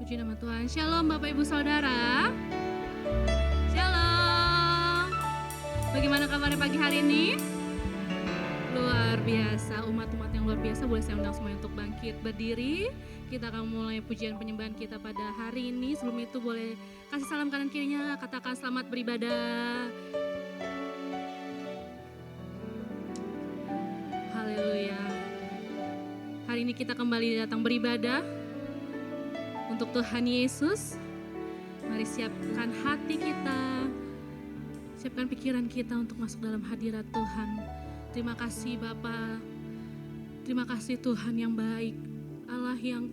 Puji nama Tuhan. Shalom Bapak Ibu Saudara. Shalom. Bagaimana kabarnya pagi hari ini? Luar biasa, umat-umat yang luar biasa. Boleh saya undang semuanya untuk bangkit berdiri. Kita akan mulai pujian penyembahan kita pada hari ini. Sebelum itu boleh kasih salam kanan kirinya, katakan selamat beribadah. Haleluya. Hari ini kita kembali datang beribadah untuk Tuhan Yesus. Mari siapkan hati kita, siapkan pikiran kita untuk masuk dalam hadirat Tuhan. Terima kasih Bapa, terima kasih Tuhan yang baik, Allah yang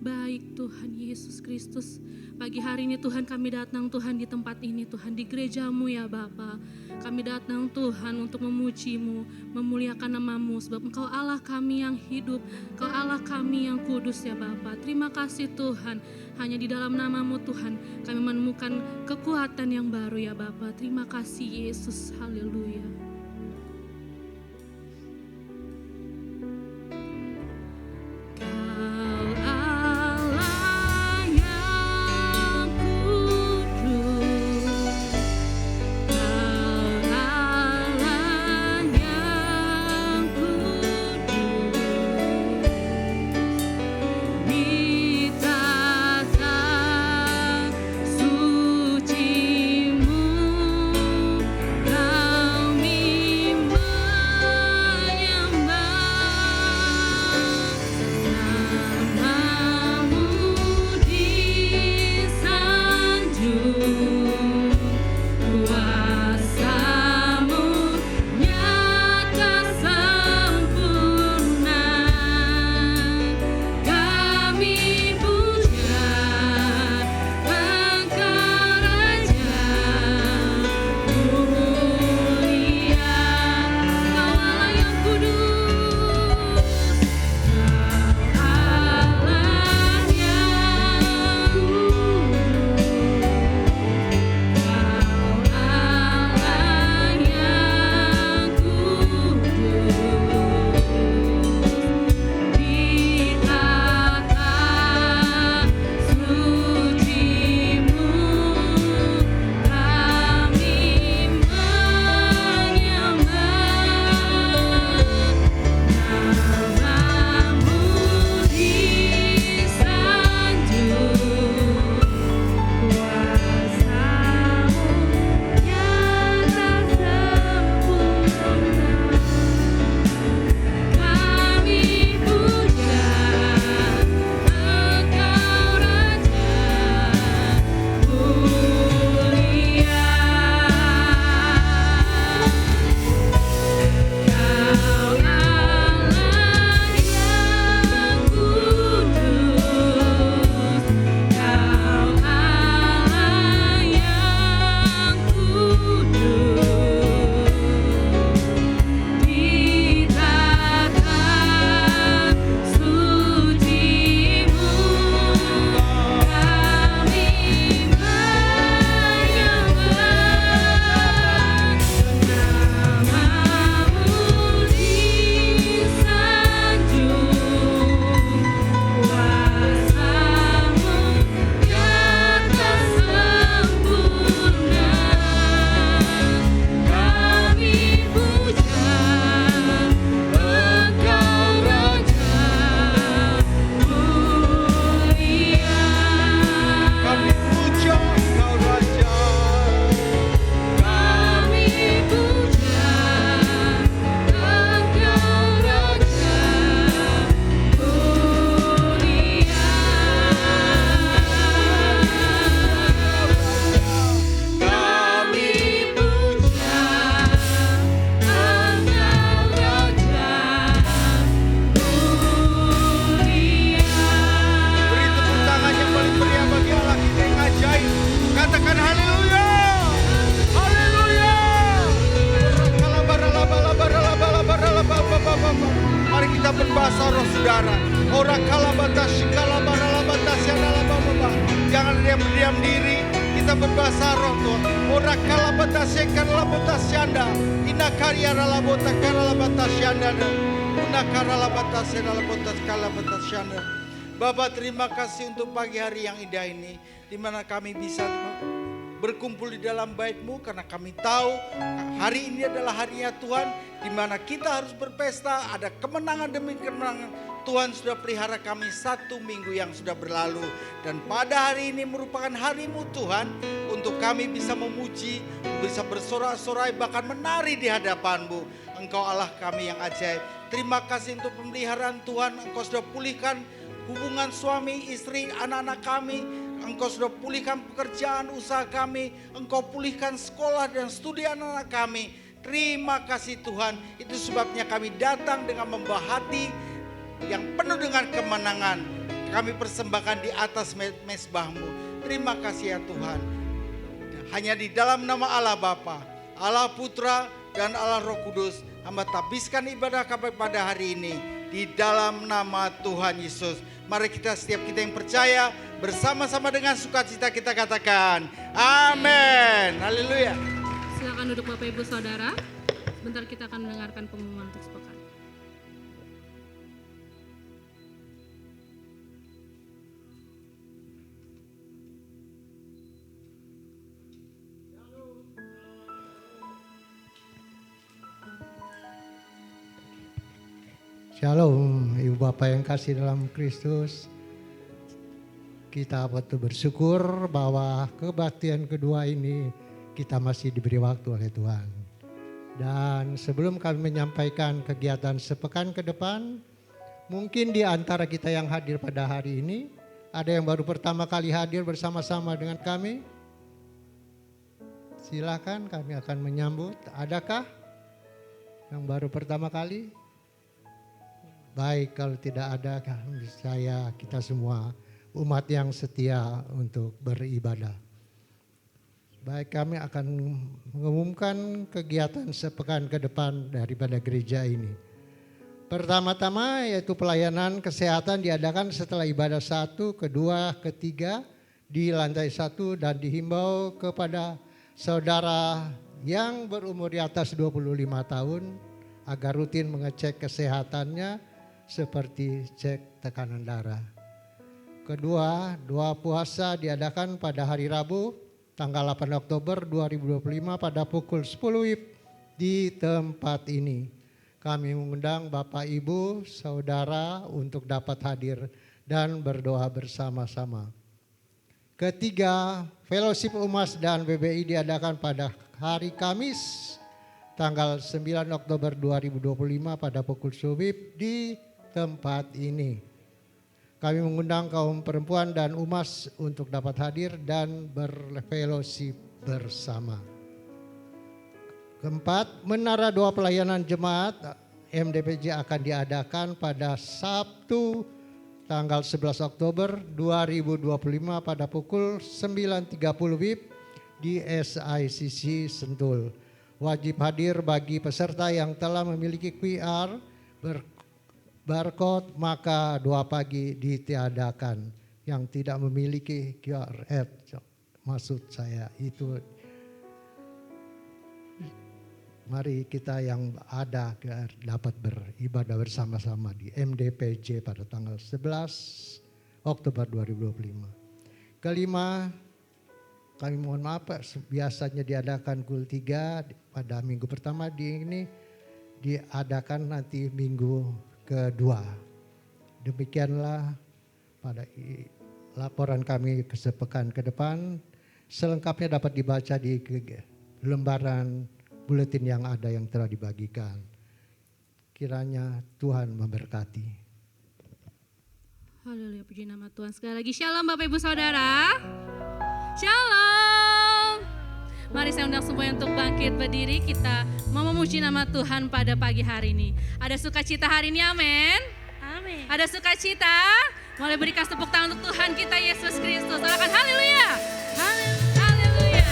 baik, Tuhan Yesus Kristus. Pagi hari ini Tuhan kami datang Tuhan di tempat ini Tuhan, di gerejamu ya Bapa. Kami datang Tuhan untuk memuji-Mu, memuliakan nama-Mu, sebab Engkau Allah kami yang hidup, Engkau Allah kami yang kudus ya Bapa. Terima kasih Tuhan, hanya di dalam nama-Mu Tuhan kami menemukan kekuatan yang baru ya Bapa. Terima kasih Yesus, haleluya. Bapa, terima kasih untuk pagi hari yang indah ini, di mana kami bisa berkumpul di dalam bait-Mu, karena kami tahu hari ini adalah harinya Tuhan, di mana kita harus berpesta, ada kemenangan demi kemenangan. Tuhan sudah pelihara kami 1 minggu yang sudah berlalu, dan pada hari ini merupakan hari-Mu Tuhan, untuk kami bisa memuji, bisa bersorak-sorai, bahkan menari di hadapan-Mu. Engkau Allah kami yang ajaib. Terima kasih untuk pemeliharaan Tuhan. Engkau sudah pulihkan hubungan suami, istri, anak-anak kami. Engkau sudah pulihkan pekerjaan usaha kami. Engkau pulihkan sekolah dan studi anak-anak kami. Terima kasih Tuhan. Itu sebabnya kami datang dengan membawa hati yang penuh dengan kemenangan. Kami persembahkan di atas mezbah-Mu. Terima kasih ya Tuhan. Hanya di dalam nama Allah Bapa, Allah Putra, dan Allah Roh Kudus, hamba tabiskan ibadah kami pada hari ini di dalam nama Tuhan Yesus. Mari setiap kita yang percaya bersama-sama dengan sukacita kita katakan amin. Haleluya. Silakan duduk Bapak Ibu Saudara. Sebentar kita akan mendengarkan pengumuman untuk sepekan. Shalom, Ibu Bapak yang kasih dalam Kristus. Kita betul bersyukur bahwa kebaktian kedua ini kita masih diberi waktu oleh Tuhan. Dan sebelum kami menyampaikan kegiatan sepekan ke depan, mungkin di antara kita yang hadir pada hari ini, ada yang baru pertama kali hadir bersama-sama dengan kami. Silakan, kami akan menyambut. Adakah yang baru pertama kali? Baik, kalau tidak ada, kita semua umat yang setia untuk beribadah. Baik, kami akan mengumumkan kegiatan sepekan ke depan daripada gereja ini. Pertama-tama yaitu pelayanan kesehatan diadakan setelah ibadah 1, kedua, ketiga di lantai 1, dan dihimbau kepada saudara yang berumur di atas 25 tahun agar rutin mengecek kesehatannya, seperti cek tekanan darah. Kedua, doa puasa diadakan pada hari Rabu tanggal 8 Oktober 2025 pada pukul 10 WIB di tempat ini. Kami mengundang Bapak Ibu Saudara untuk dapat hadir dan berdoa bersama-sama. Ketiga, fellowship Umas dan BBI diadakan pada hari Kamis tanggal 9 Oktober 2025 pada pukul 10 WIB di tempat ini. Kami mengundang kaum perempuan dan umas untuk dapat hadir dan berfellowship bersama. Keempat, menara doa pelayanan jemaat MDPJ akan diadakan pada Sabtu tanggal 11 Oktober 2025 pada pukul 9.30 WIB di SICC Sentul. Wajib hadir bagi peserta yang telah memiliki QR barcode, maka doa pagi ditiadakan. Yang tidak memiliki QR, maksud saya itu, mari kita yang ada dapat beribadah bersama-sama di MDPJ pada tanggal 11 Oktober 2025. Kelima, kami mohon maaf, biasanya diadakan KUL 3 pada minggu pertama, ini diadakan nanti minggu kedua. Demikianlah pada laporan kami sepekan ke depan. Selengkapnya dapat dibaca di lembaran buletin yang ada yang telah dibagikan. Kiranya Tuhan memberkati. Haleluya, puji nama Tuhan. Sekali lagi shalom Bapak Ibu Saudara. Shalom. Mari saya undang semuanya untuk bangkit berdiri. Kita mau memuji nama Tuhan pada pagi hari ini. Ada sukacita hari ini, amin. Amin. Ada sukacita. Boleh berikan tepuk tangan untuk Tuhan kita Yesus Kristus. Silakan haleluya. Haleluya.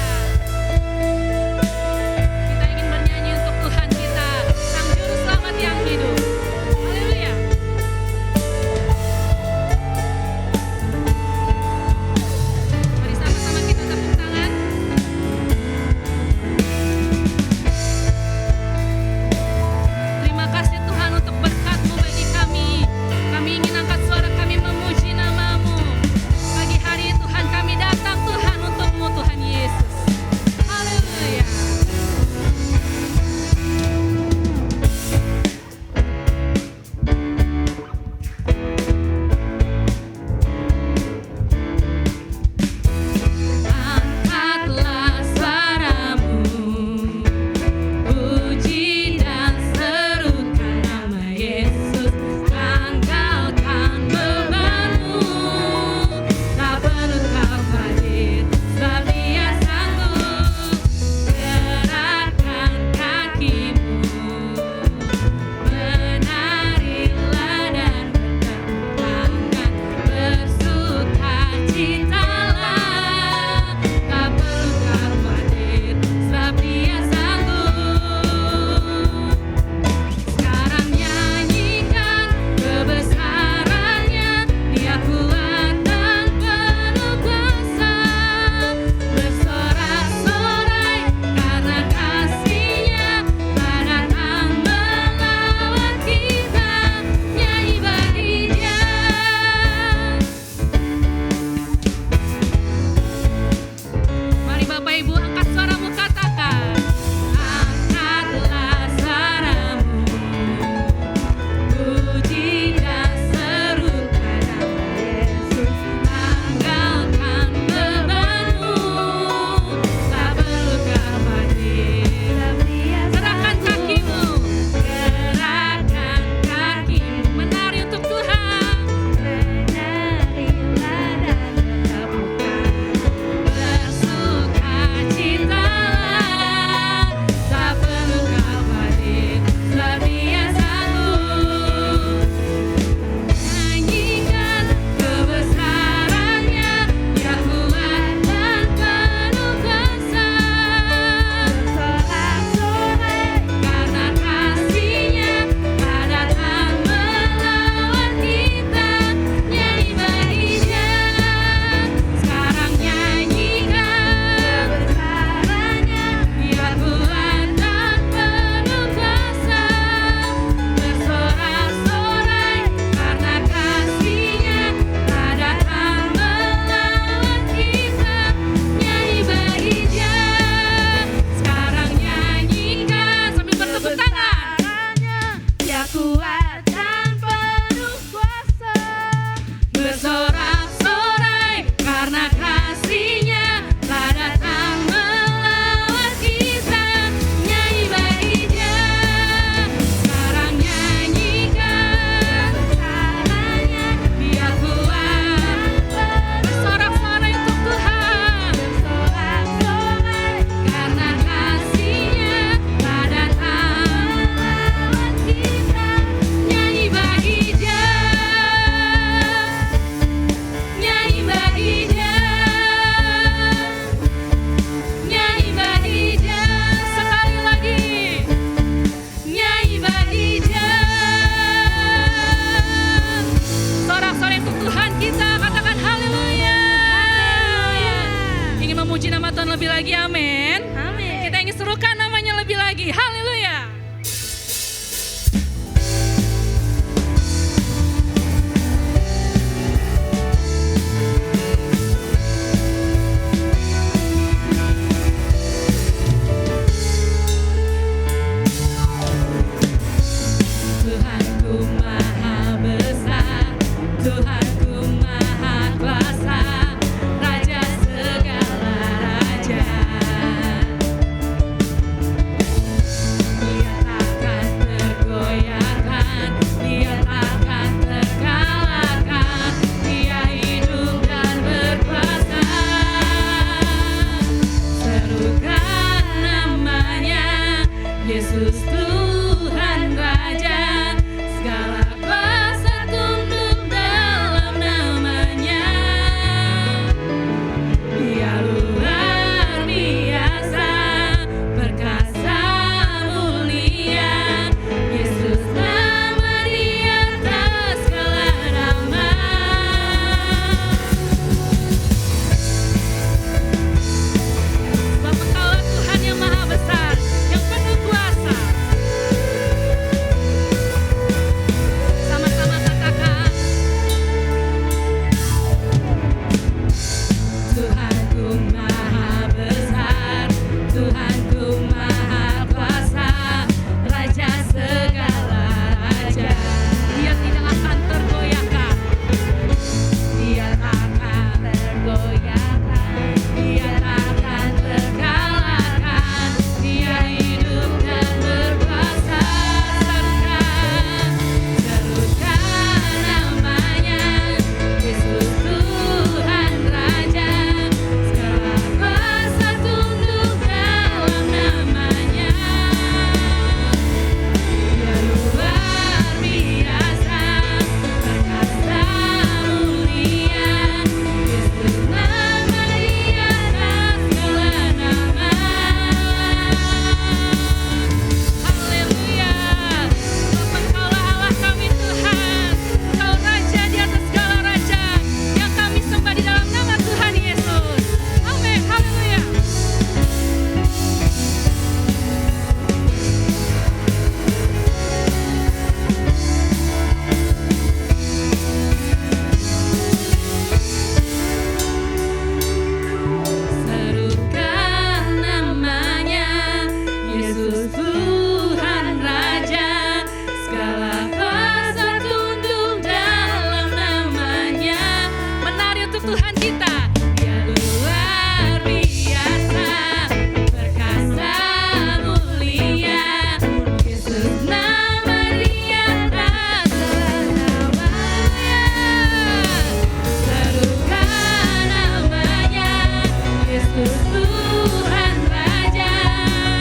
Kita ingin bernyanyi untuk Tuhan kita, Sang Juru Selamat yang hidup. Haleluya. Mari sama-sama kita tepuk tangan. Terima kasih Tuhan untuk berkat-Mu bagi kami. Kami ingin angkat suara kami memuji memuji nama Tuhan lebih lagi, amin. Amin. Kita ingin serukan namanya lebih lagi, haleluya. Tuhanku maha besar, Tuhanku maha kuasa, Raja segala raja. Dia takkan tergoyahkan, Dia takkan terkalahkan, Dia hidup dan berkuasa. Serukan namanya, Yesus Tuhan Raja. Segala kuasa tunduk dalam namanya. Dia luar biasa, perkasa mulia. Yesus nama di atas segala nama. Sebab Engkaulah Tuhan yang maha besar, yang penuh kuasa. Sama-sama katakan, Tuhanku maha besar, Tuhanku maha kuasa, Raja segala raja. Dia tidak akan tergoyahkan. Dia takkan tergoyahkan, Dia takkan terkalahkan, Dia hidup dan berkuasa. Serukan namanya, Yesus Tuhan Raja. Segala kuasa tunduk dalam namanya. Dia luar biasa, perkasa mulia. Yesus nama di atas segala nama. Haleluya. Sebab Engkaulah Allah kami Tuhan. Engkau Raja di atas segala raja, yang kami sembah di dalam nama Tuhan Yesus. Amin. Haleluya. Serukan namanya, Yesus Tuhan Raja. Segala kuasa tunduk dalam namanya. Menari untuk Tuhan kita. Dia luar biasa, perkasa mulia. Yesus nama di atas segala namanya. Serukan namanya, Yesus Tuhan Raja.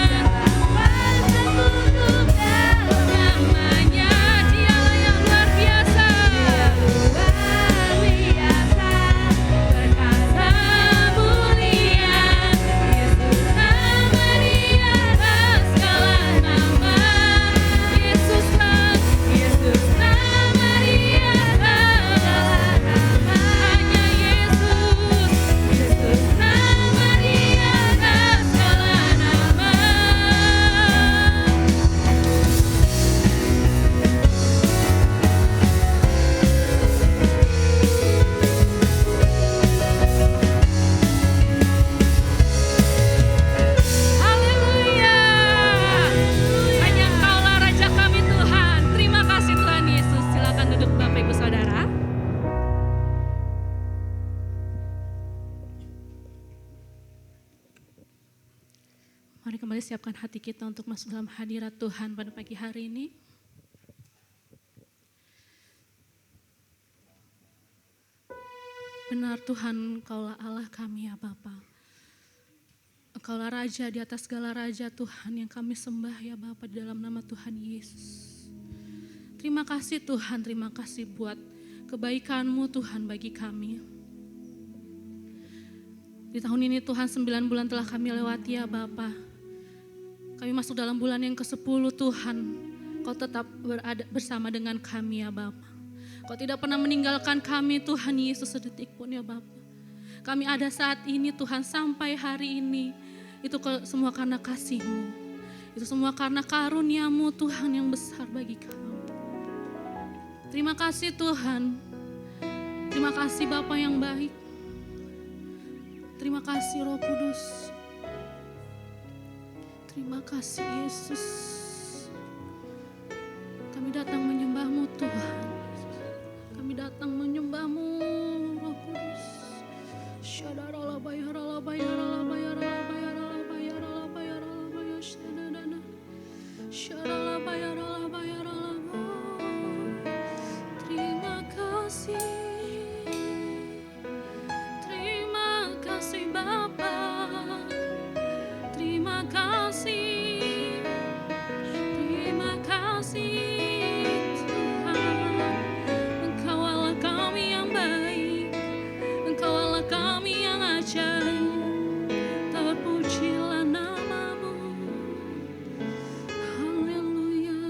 Segala kuasa tunduk dalam namanya. Dialah yang luar biasa. Luar biasa, perkasa mulia. Yesus nama di atas segala nama. Yesus nama di atas segala nama. Hanya Yesus, Yesus nama di atas segala nama. Haleluya. Hanya Engkaulah Raja kami Tuhan. Terima kasih Tuhan Yesus. Silakan duduk Bapak Ibu Saudara. Mari kembali siapkan hati kita untuk masuk dalam hadirat Tuhan pada pagi hari ini. Benar Tuhan, Engkaulah Allah kami ya Bapa. Engkaulah Raja di atas segala raja Tuhan yang kami sembah ya Bapa di dalam nama Tuhan Yesus. Terima kasih Tuhan, terima kasih buat kebaikan-Mu Tuhan bagi kami. Di tahun ini Tuhan 9 bulan telah kami lewati ya Bapa. Kami masuk dalam bulan yang ke-10 Tuhan. Kau tetap berada bersama dengan kami ya Bapa. Kau tidak pernah meninggalkan kami Tuhan Yesus sedetik pun ya Bapa. kami ada saat ini Tuhan sampai hari ini. Itu semua karena kasih-Mu. Itu semua karena karunia-Mu Tuhan yang besar bagi kami. Terima kasih Tuhan. Terima kasih Bapa yang baik. Terima kasih Roh Kudus. Terima kasih Yesus. Kami datang menyembah-Mu Tuhan. Kami datang menyembah-Mu Roh Kudus. Terima kasih. Terima kasih Bapa. Terima kasih. Terima kasih Tuhan. Engkau Allah kami yang baik. Engkau Allah kami yang ajaib. Terpujilah nama-Mu. Haleluya.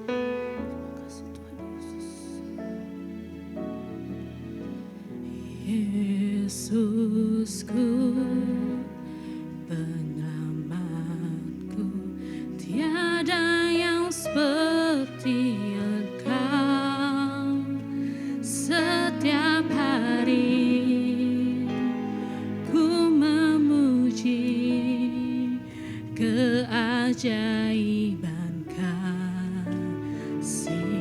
Terima kasih Tuhan Yesus. Yesusku, penyelamatku, tiada yang seperti Engkau. Setiap hari ku memuji keajaiban kasih-Mu.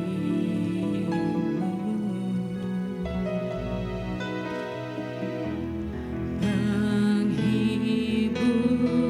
Penghibur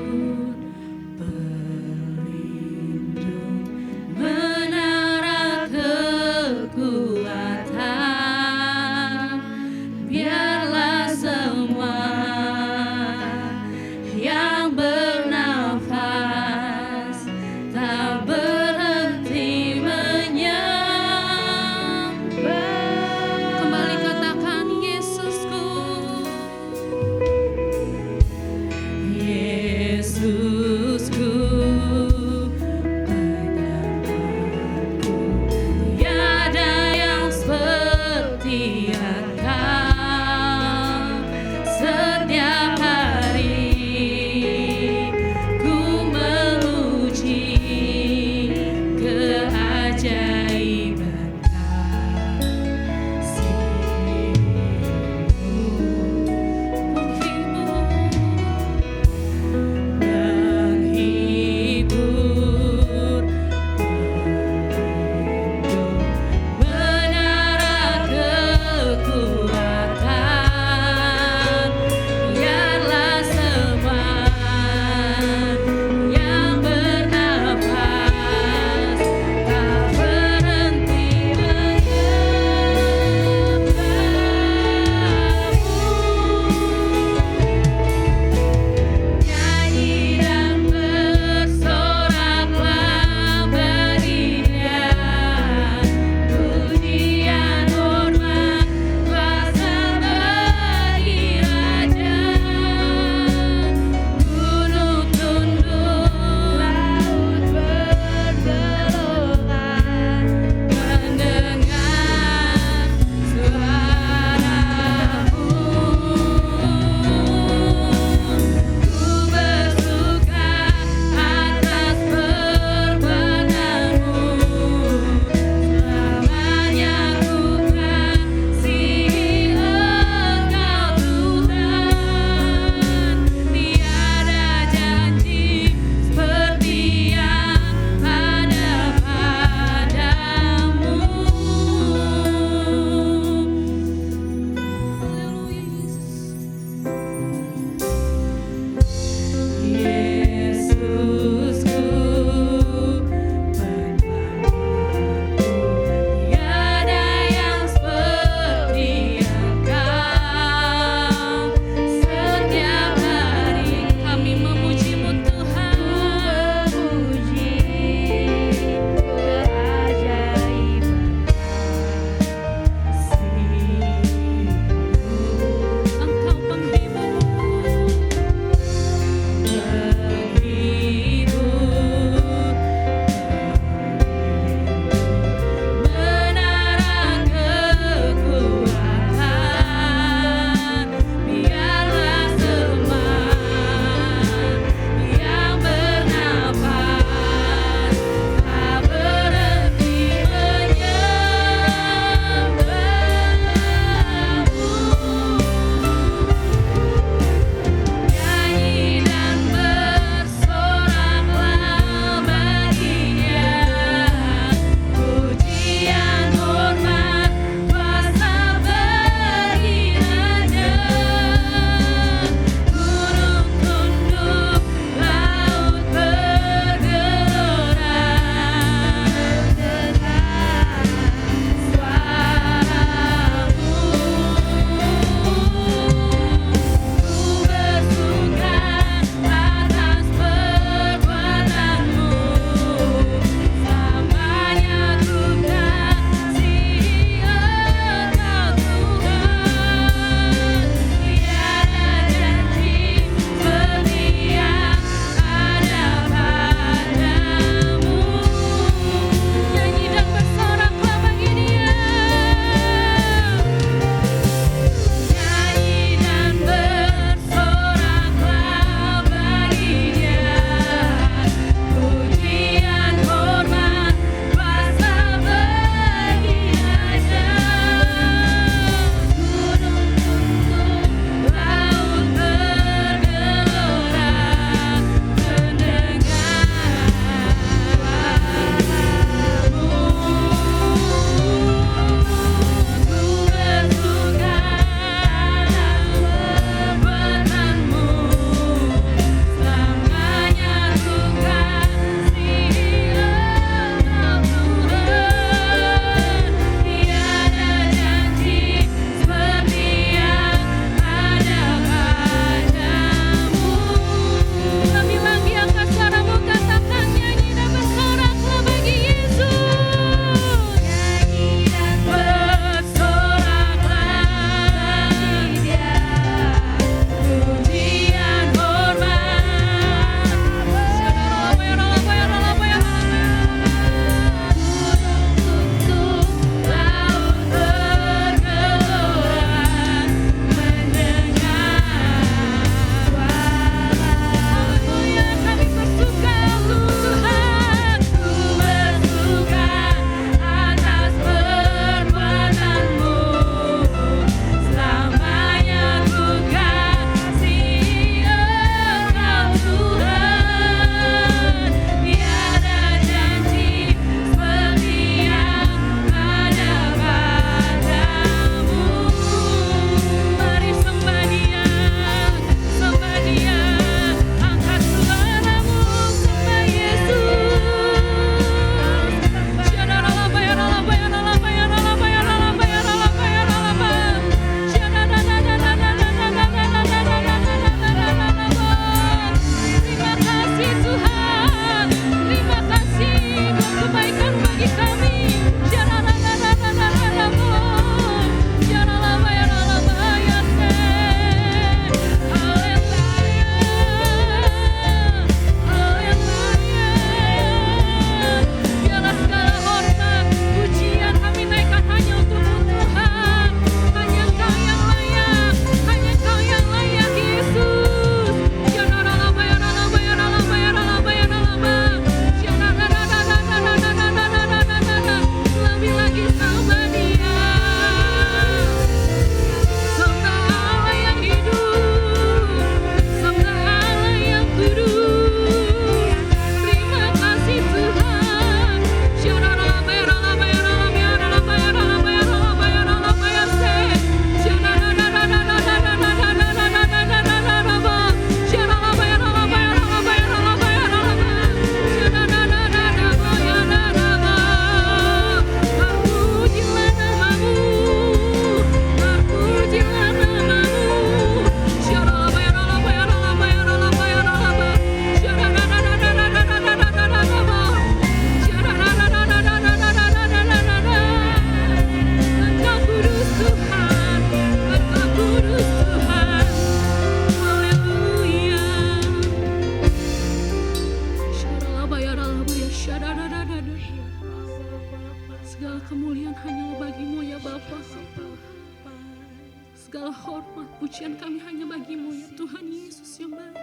Segala hormat, pujian kami hanya bagimu ya Tuhan Yesus yang baik.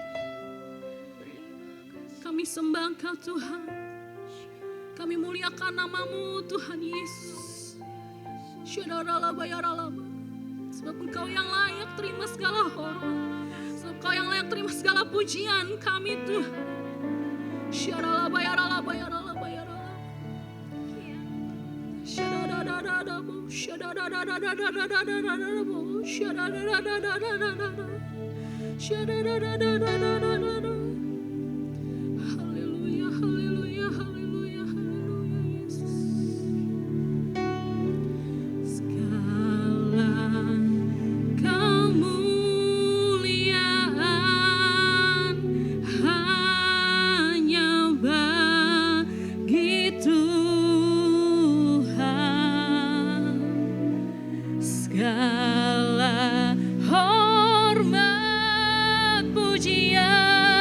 Kami sembah Engkau Tuhan. Kami muliakan namamu Tuhan Yesus. Sebab Engkau yang layak terima segala hormat. Sebab Engkau yang layak terima segala pujian kami Tuhan. Haleluya, haleluya, haleluya, haleluya Yesus. Segala kemuliaan hanya bagi Tuhan. Segala hormat pujian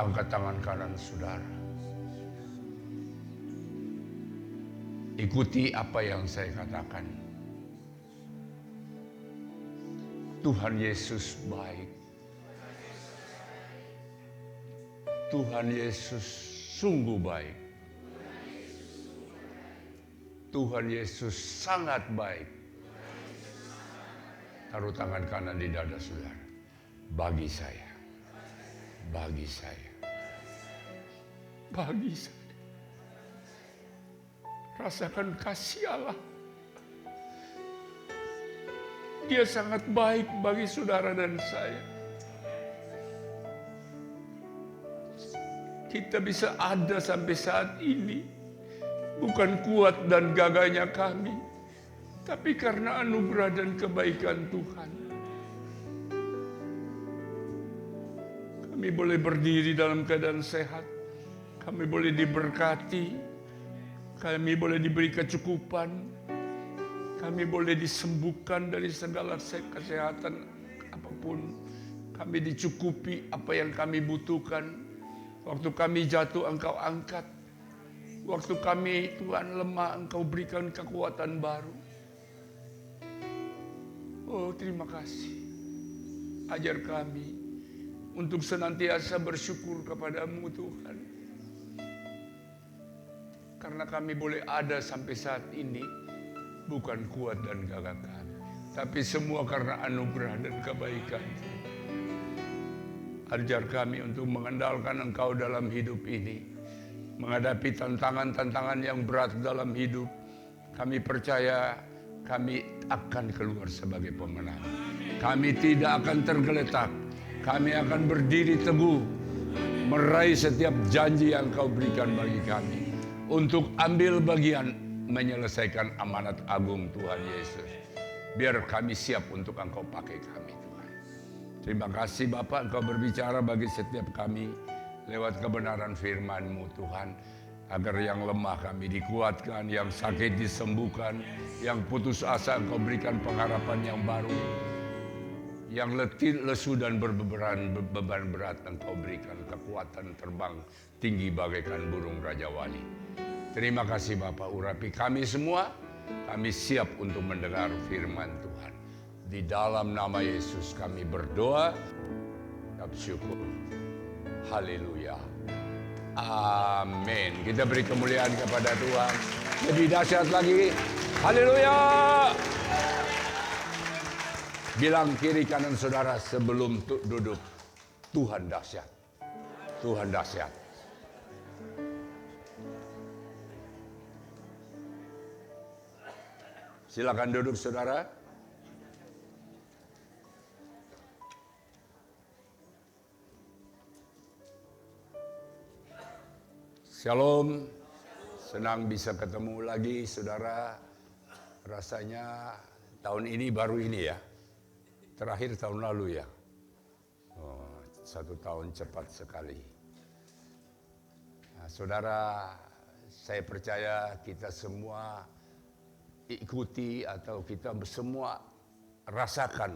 Angkat tangan kanan saudara. Ikuti apa yang saya katakan. Tuhan Yesus baik. Tuhan Yesus sungguh baik. Tuhan Yesus sangat baik. Taruh tangan kanan di dada saudara. Bagi saya. Bagi saya. Bagi saya. Rasakan kasih Allah. Dia sangat baik bagi saudara dan saya. Kita bisa ada sampai saat ini bukan kuat dan gagahnya kami, tapi karena anugerah dan kebaikan Tuhan. Kami boleh berdiri dalam keadaan sehat, kami boleh diberkati, kami boleh diberi kecukupan, kami boleh disembuhkan dari segala kesehatan apapun. Kami dicukupi apa yang kami butuhkan. Waktu kami jatuh, Engkau angkat. Waktu kami, Tuhan, lemah, Engkau berikan kekuatan baru. Oh, terima kasih. Ajar kami untuk senantiasa bersyukur kepadamu, Tuhan. Karena kami boleh ada sampai saat ini, bukan kuat dan gagah kami, tapi semua karena anugerah dan kebaikan. Ajar kami untuk mengandalkan Engkau dalam hidup ini, menghadapi tantangan-tantangan yang berat dalam hidup. Kami percaya kami akan keluar sebagai pemenang. Kami tidak akan tergeletak. Kami akan berdiri teguh, meraih setiap janji yang Engkau berikan bagi kami, untuk ambil bagian menyelesaikan amanat agung Tuhan Yesus. Biar kami siap untuk Engkau pakai kami, Tuhan. Terima kasih Bapak, Engkau berbicara bagi setiap kami lewat kebenaran firman-Mu, Tuhan. Agar yang lemah kami dikuatkan, yang sakit disembuhkan, yang putus asa Engkau berikan pengharapan yang baru. Yang letih, lesu dan berbeban berat Engkau berikan kekuatan terbang tinggi bagaikan burung Raja Wali. Terima kasih Bapak, urapi kami semua. Kami siap untuk mendengar firman Tuhan. Di dalam nama Yesus kami berdoa. Ucap syukur. Haleluya. Amin. Kita beri kemuliaan kepada Tuhan. Lebih dahsyat lagi. Haleluya. Bilang kiri kanan saudara sebelum duduk. Tuhan dahsyat. Tuhan dahsyat. Silakan duduk saudara. Shalom, senang bisa ketemu lagi saudara. Rasanya tahun ini baru ini ya, terakhir tahun lalu ya. Oh, 1 tahun cepat sekali. Nah, saudara, saya percaya kita semua ikuti atau kita semua rasakan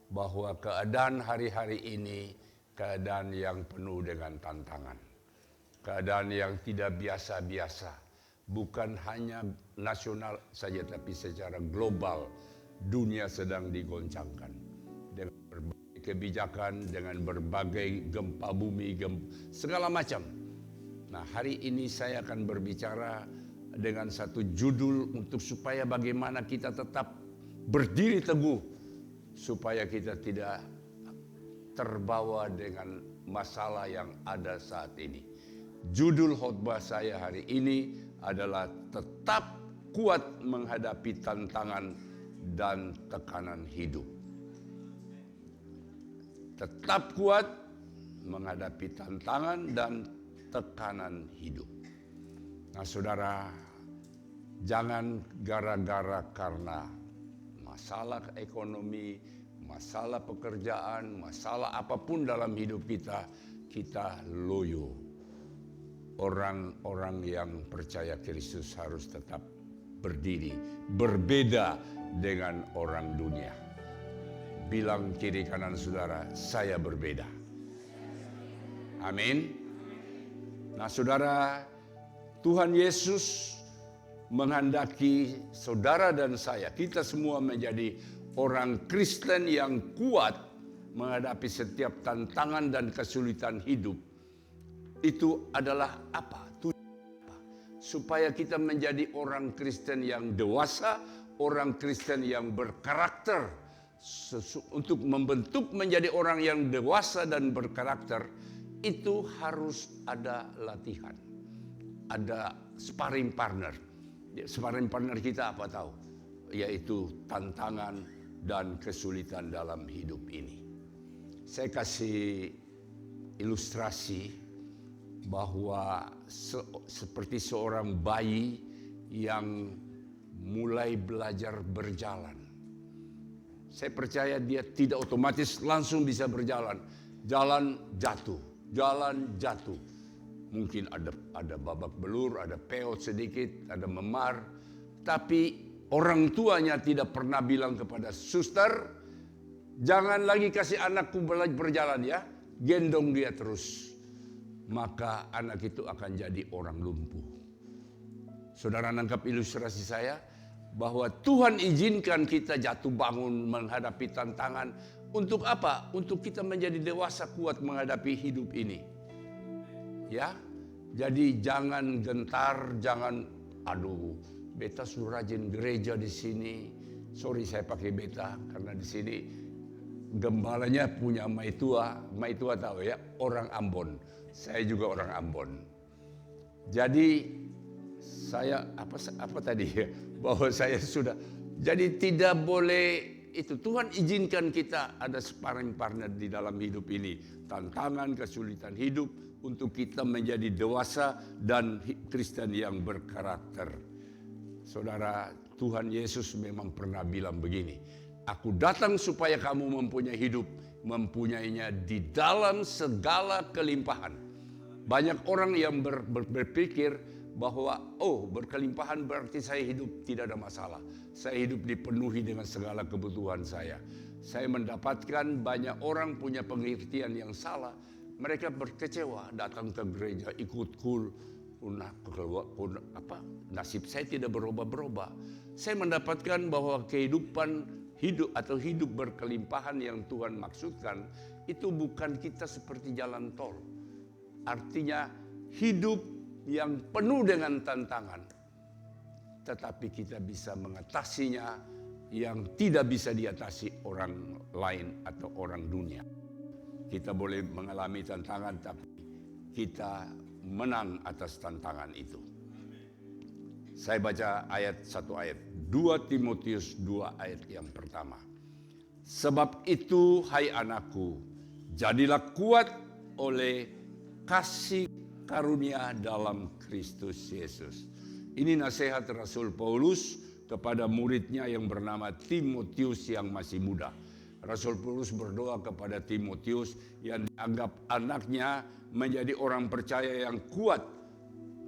bahwa keadaan hari-hari ini keadaan yang penuh dengan tantangan. Keadaan yang tidak biasa-biasa, bukan hanya nasional saja tapi secara global dunia sedang digoncangkan dengan berbagai kebijakan, dengan berbagai gempa bumi, segala macam. Nah, hari ini saya akan berbicara dengan satu judul untuk supaya bagaimana kita tetap berdiri teguh supaya kita tidak terbawa dengan masalah yang ada saat ini. Judul khotbah saya hari ini adalah tetap kuat menghadapi tantangan dan tekanan hidup. Tetap kuat menghadapi tantangan dan tekanan hidup. Nah saudara, jangan gara-gara karena masalah ekonomi, masalah pekerjaan, masalah apapun dalam hidup kita, kita loyo. Orang-orang yang percaya Kristus harus tetap berdiri, berbeda dengan orang dunia. Bilang kiri kanan saudara, saya berbeda. Amin. Nah saudara, Tuhan Yesus menghendaki saudara dan saya, kita semua menjadi orang Kristen yang kuat menghadapi setiap tantangan dan kesulitan hidup. Itu adalah apa? Supaya kita menjadi orang Kristen yang dewasa, orang Kristen yang berkarakter. Untuk membentuk menjadi orang yang dewasa dan berkarakter, itu harus ada latihan. Ada sparring partner. Sparring partner kita apa tahu? Yaitu tantangan dan kesulitan dalam hidup ini. Saya kasih ilustrasi bahwa seperti seorang bayi yang mulai belajar berjalan. Saya percaya dia tidak otomatis langsung bisa berjalan. Jalan jatuh. Mungkin ada babak belur, ada peot sedikit, ada memar. Tapi orang tuanya tidak pernah bilang kepada suster, jangan lagi kasih anakku berjalan ya, gendong dia terus. Maka anak itu akan jadi orang lumpuh. Saudara nangkap ilustrasi saya? Bahwa Tuhan izinkan kita jatuh bangun menghadapi tantangan. Untuk apa? Untuk kita menjadi dewasa kuat menghadapi hidup ini. Ya, jadi jangan gentar, jangan beta suruh rajin gereja di sini. Sorry saya pakai beta karena di sini gembalanya punya Maitua. Maitua tahu ya, orang Ambon. Saya juga orang Ambon. Jadi saya apa tadi ya? Bahwa saya sudah jadi tidak boleh itu. Tuhan izinkan kita ada sparring partner di dalam hidup ini. Tantangan, kesulitan hidup untuk kita menjadi dewasa dan Kristen yang berkarakter. Saudara, Tuhan Yesus memang pernah bilang begini, aku datang supaya kamu mempunyai hidup, mempunyainya di dalam segala kelimpahan. Banyak orang yang berpikir bahwa berkelimpahan berarti saya hidup tidak ada masalah. Saya hidup dipenuhi dengan segala kebutuhan saya. Saya mendapatkan banyak orang punya pengertian yang salah. Mereka berkecewa datang ke gereja ikut kul. Nasib saya tidak berubah-berubah. Saya mendapatkan bahwa kehidupan hidup atau hidup berkelimpahan yang Tuhan maksudkan itu bukan kita seperti jalan tol. Artinya hidup yang penuh dengan tantangan, tetapi kita bisa mengatasinya yang tidak bisa diatasi orang lain atau orang dunia. Kita boleh mengalami tantangan, tapi kita menang atas tantangan itu. Saya baca satu ayat, 2 Timotius 2 ayat yang pertama. Sebab itu, hai anakku, jadilah kuat oleh kasih karunia dalam Kristus Yesus. Ini nasihat Rasul Paulus kepada muridnya yang bernama Timotius yang masih muda. Rasul Paulus berdoa kepada Timotius yang dianggap anaknya menjadi orang percaya yang kuat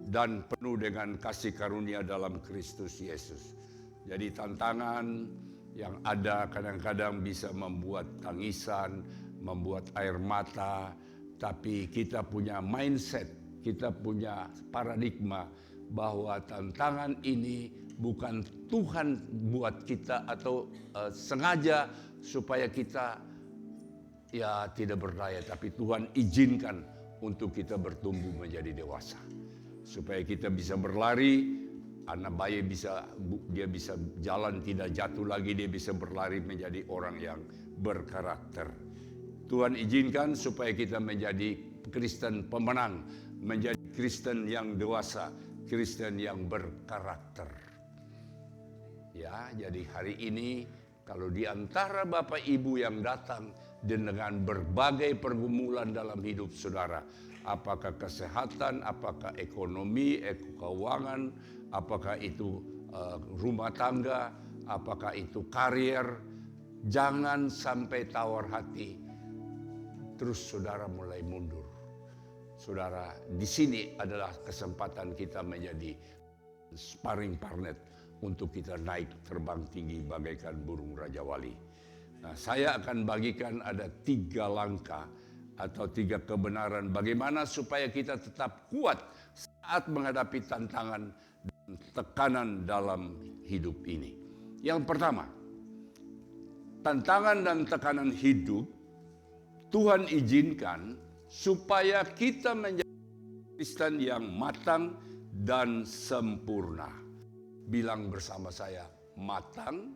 dan penuh dengan kasih karunia dalam Kristus Yesus. Jadi tantangan yang ada kadang-kadang bisa membuat tangisan, membuat air mata, tapi kita punya mindset, kita punya paradigma bahwa tantangan ini bukan Tuhan buat kita atau sengaja supaya kita tidak berdaya, tapi Tuhan izinkan untuk kita bertumbuh menjadi dewasa. Supaya kita bisa berlari, anak bayi dia bisa jalan tidak jatuh lagi, dia bisa berlari menjadi orang yang berkarakter. Tuhan izinkan supaya kita menjadi Kristen pemenang, menjadi Kristen yang dewasa, Kristen yang berkarakter. Ya, jadi hari ini kalau di antara Bapak Ibu yang datang dengan berbagai pergumulan dalam hidup saudara, apakah kesehatan, apakah ekonomi, keuangan, apakah itu rumah tangga, apakah itu karier, jangan sampai tawar hati. Terus saudara mulai mundur. Saudara, di sini adalah kesempatan kita menjadi sparring partner untuk kita naik terbang tinggi bagaikan burung Raja Wali. Nah, saya akan bagikan ada 3 langkah atau 3 kebenaran bagaimana supaya kita tetap kuat saat menghadapi tantangan dan tekanan dalam hidup ini. Yang pertama, tantangan dan tekanan hidup Tuhan izinkan supaya kita menjadi Kristen yang matang dan sempurna. Bilang bersama saya, matang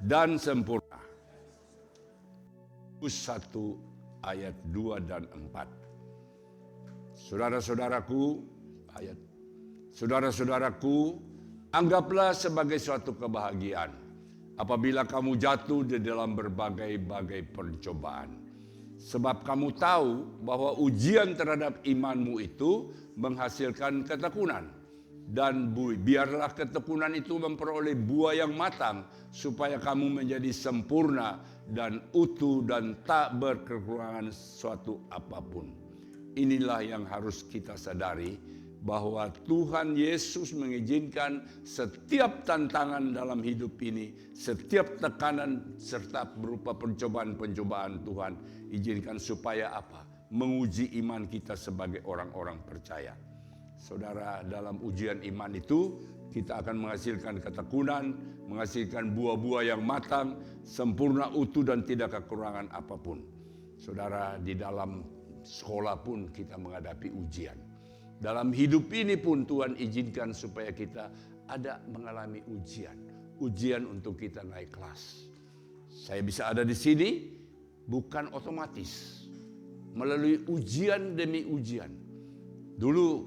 dan sempurna. 1 ayat 2 dan 4. Saudara-saudaraku, anggaplah sebagai suatu kebahagiaan apabila kamu jatuh di dalam berbagai-bagai pencobaan. Sebab kamu tahu bahwa ujian terhadap imanmu itu menghasilkan ketekunan. Dan biarlah ketekunan itu memperoleh buah yang matang supaya kamu menjadi sempurna dan utuh dan tak berkekurangan suatu apapun. Inilah yang harus kita sadari, bahwa Tuhan Yesus mengizinkan setiap tantangan dalam hidup ini, setiap tekanan serta berupa pencobaan-pencobaan Tuhan izinkan supaya apa? Menguji iman kita sebagai orang-orang percaya. Saudara, dalam ujian iman itu kita akan menghasilkan ketekunan, menghasilkan buah-buah yang matang, sempurna, utuh dan tidak kekurangan apapun. Saudara, di dalam sekolah pun kita menghadapi ujian. Dalam hidup ini pun Tuhan izinkan supaya kita ada mengalami ujian. Ujian untuk kita naik kelas. Saya bisa ada di sini bukan otomatis. Melalui ujian demi ujian. Dulu,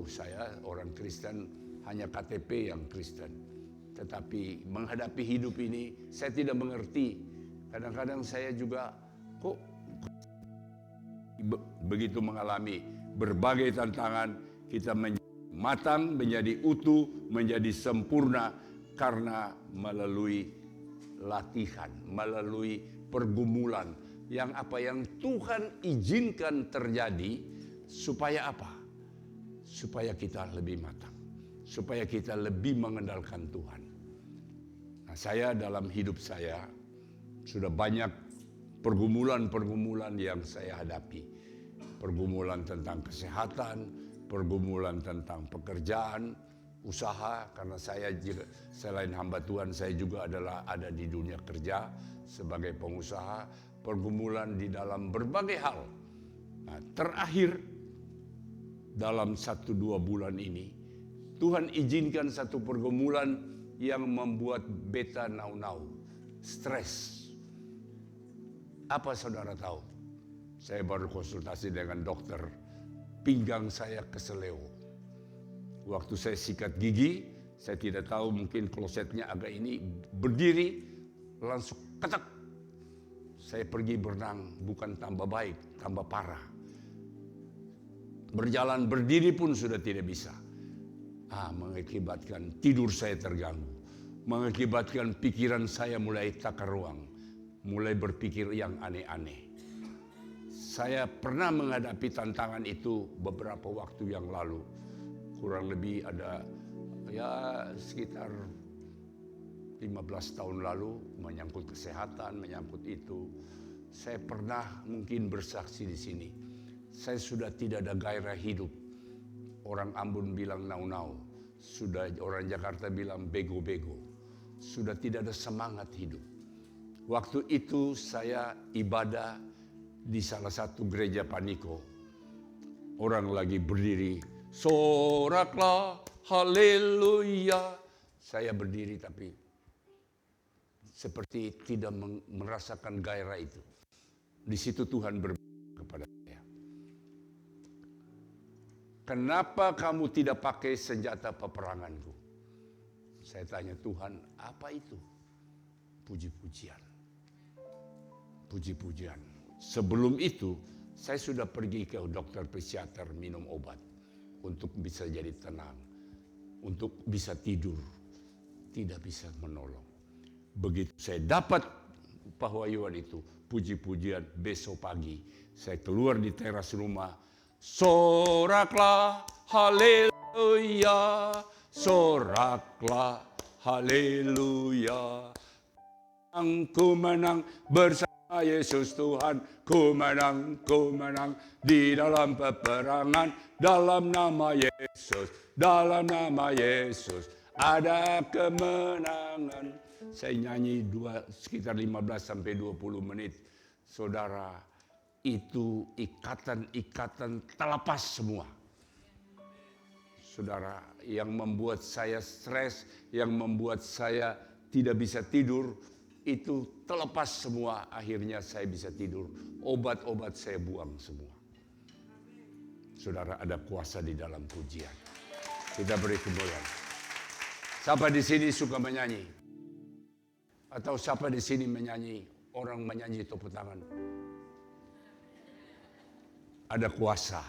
saya orang Kristen, hanya KTP yang Kristen. Tetapi menghadapi hidup ini, saya tidak mengerti. Kadang-kadang saya juga, kok begitu mengalami berbagai tantangan, kita menjadi matang, menjadi utuh, menjadi sempurna karena melalui latihan, melalui pergumulan yang Tuhan izinkan terjadi supaya apa? Supaya kita lebih matang, supaya kita lebih mengandalkan Tuhan. Nah, saya dalam hidup saya sudah banyak pergumulan-pergumulan yang saya hadapi. Pergumulan tentang kesehatan, pergumulan tentang pekerjaan, usaha, karena saya juga, selain hamba Tuhan, saya juga ada di dunia kerja sebagai pengusaha, pergumulan di dalam berbagai hal. Nah, terakhir dalam 1-2 bulan ini, Tuhan izinkan satu pergumulan yang membuat beta nau-nau, stres. Apa saudara tahu? Saya baru konsultasi dengan dokter, pinggang saya keseleo. Waktu saya sikat gigi, saya tidak tahu mungkin klosetnya agak ini, berdiri langsung ketek. Saya pergi berenang, bukan tambah baik, tambah parah. Berjalan berdiri pun sudah tidak bisa. Mengakibatkan tidur saya terganggu. Mengakibatkan pikiran saya mulai takar ruang. Mulai berpikir yang aneh-aneh. Saya pernah menghadapi tantangan itu beberapa waktu yang lalu. Kurang lebih ada sekitar 15 tahun lalu, menyangkut kesehatan, menyangkut itu. Saya pernah mungkin bersaksi di sini. Saya sudah tidak ada gairah hidup. Orang Ambon bilang nau-nau. Sudah orang Jakarta bilang bego-bego. Sudah tidak ada semangat hidup. Waktu itu saya ibadah di salah satu gereja Paniko. Orang lagi berdiri, soraklah, haleluya. Saya berdiri tapi seperti tidak merasakan gairah itu. Di situ Tuhan berbicara kepada saya. Kenapa kamu tidak pakai senjata peperanganku? Saya tanya, Tuhan, apa itu? Puji-pujian. Puji-pujian. Sebelum itu, saya sudah pergi ke dokter psikiater minum obat untuk bisa jadi tenang, untuk bisa tidur, tidak bisa menolong. Begitu saya dapat pewahyuan itu, puji-pujian, besok pagi saya keluar di teras rumah, soraklah, haleluya, soraklah, haleluya. Aku menang bersama Yesus Tuhan, ku menang di dalam peperangan, dalam nama Yesus ada kemenangan. Saya nyanyi sekitar 15 sampai 20 menit. Saudara, itu ikatan-ikatan terlepas semua. Saudara, yang membuat saya stres, yang membuat saya tidak bisa tidur, itu terlepas semua, akhirnya saya bisa tidur. Obat-obat saya buang semua. Saudara, ada kuasa di dalam pujian. Kita beri kemuliaan. Siapa di sini suka menyanyi? Atau siapa di sini menyanyi? Orang menyanyi tepuk tangan. Ada kuasa.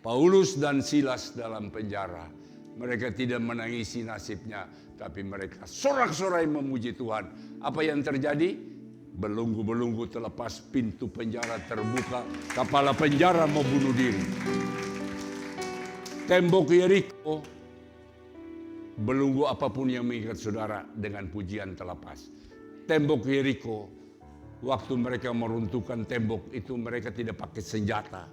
Paulus dan Silas dalam penjara. Mereka tidak menangisi nasibnya, tapi mereka sorak-sorai memuji Tuhan. Apa yang terjadi? Belenggu-belenggu terlepas, pintu penjara terbuka, kepala penjara mau bunuh diri. Tembok Yeriko, belenggu apapun yang mengikat saudara dengan pujian terlepas. Tembok Yeriko, waktu mereka meruntuhkan tembok itu mereka tidak pakai senjata.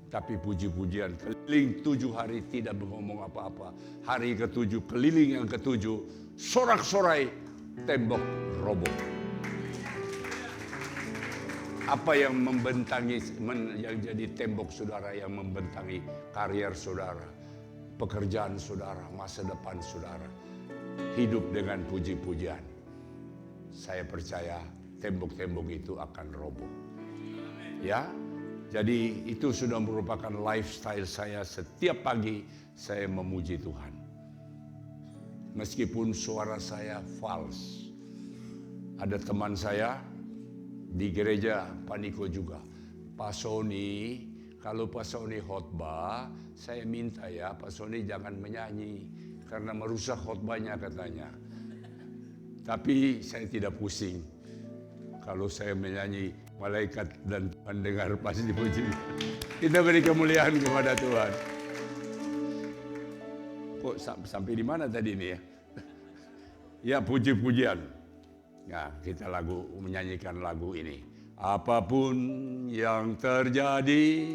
Tapi puji-pujian keliling 7 hari tidak ngomong apa-apa. Hari ke-7 keliling yang ke-7 sorak-sorai tembok roboh. Apa yang membentangi yang jadi tembok saudara, yang membentangi karier saudara, pekerjaan saudara, masa depan saudara. Hidup dengan puji-pujian. Saya percaya tembok-tembok itu akan roboh. Ya. Jadi itu sudah merupakan lifestyle saya. Setiap pagi saya memuji Tuhan. Meskipun suara saya false. Ada teman saya di gereja Paniko juga. Pak Sony, kalau Pak Sony khotbah, saya minta ya Pak Sony jangan menyanyi. Karena merusak khotbahnya katanya. Tapi saya tidak pusing. Kalau saya menyanyi, malaikat dan Tuhan dengar pasti dipuji. Kita beri kemuliaan kepada Tuhan. Kok sampai di mana tadi ini ya? Ya puji-pujian. Nah, kita menyanyikan lagu ini. Apapun yang terjadi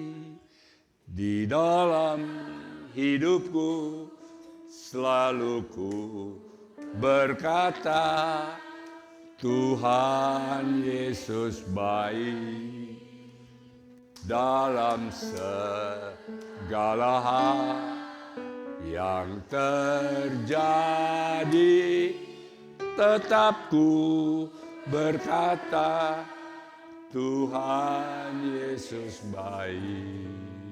di dalam hidupku, selalu ku berkata, Tuhan Yesus baik dalam segala hal yang terjadi. Tetap ku berkata, Tuhan Yesus baik.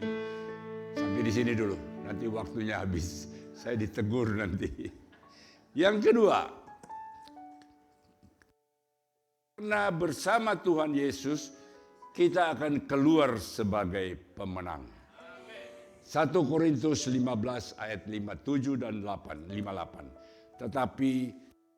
Sampai di sini dulu, nanti waktunya habis. Saya ditegur nanti. Yang kedua, karena bersama Tuhan Yesus, kita akan keluar sebagai pemenang. 1 Korintus 15 ayat 57 dan 58. Tetapi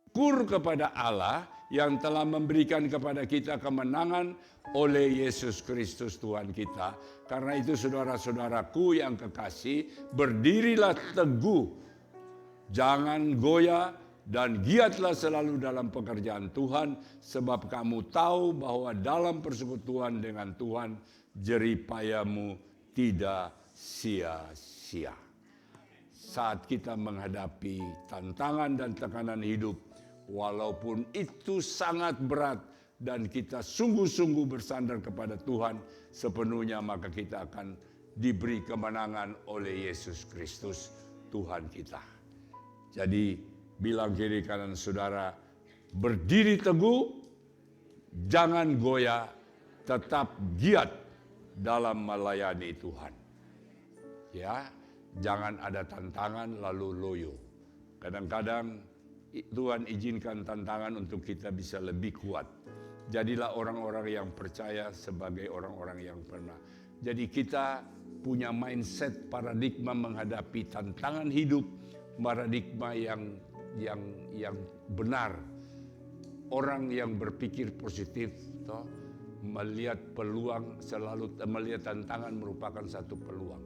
syukur kepada Allah yang telah memberikan kepada kita kemenangan oleh Yesus Kristus Tuhan kita. Karena itu saudara-saudaraku yang kekasih, berdirilah teguh, jangan goyah, dan giatlah selalu dalam pekerjaan Tuhan, sebab kamu tahu bahwa dalam persekutuan dengan Tuhan, jeripayamu tidak sia-sia. Saat kita menghadapi tantangan dan tekanan hidup, walaupun itu sangat berat, dan kita sungguh-sungguh bersandar kepada Tuhan sepenuhnya, maka kita akan diberi kemenangan oleh Yesus Kristus, Tuhan kita. Jadi, bilang kiri kanan saudara, berdiri teguh, jangan goyah, tetap giat dalam melayani Tuhan. Ya, jangan ada tantangan lalu loyo. Kadang-kadang Tuhan izinkan tantangan untuk kita bisa lebih kuat. Jadilah orang-orang yang percaya sebagai orang-orang yang pernah. Jadi kita punya mindset paradigma menghadapi tantangan hidup, paradigma yang benar. Orang yang berpikir positif, melihat peluang, selalu melihat tantangan merupakan satu peluang.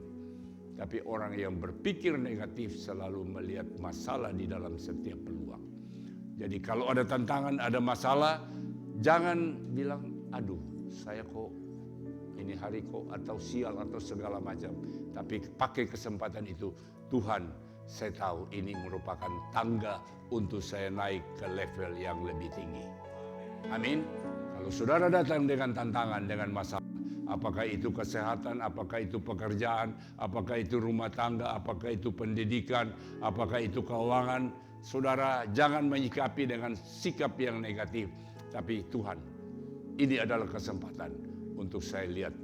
Tapi orang yang berpikir negatif selalu melihat masalah di dalam setiap peluang. Jadi kalau ada tantangan, ada masalah, jangan bilang aduh saya kok ini hari kok atau sial atau segala macam. Tapi pakai kesempatan itu, Tuhan saya tahu ini merupakan tangga untuk saya naik ke level yang lebih tinggi. Amin. Kalau saudara datang dengan tantangan, dengan masalah, apakah itu kesehatan, apakah itu pekerjaan, apakah itu rumah tangga, apakah itu pendidikan, apakah itu keuangan, saudara jangan menyikapi dengan sikap yang negatif. Tapi Tuhan, ini adalah kesempatan untuk saya lihat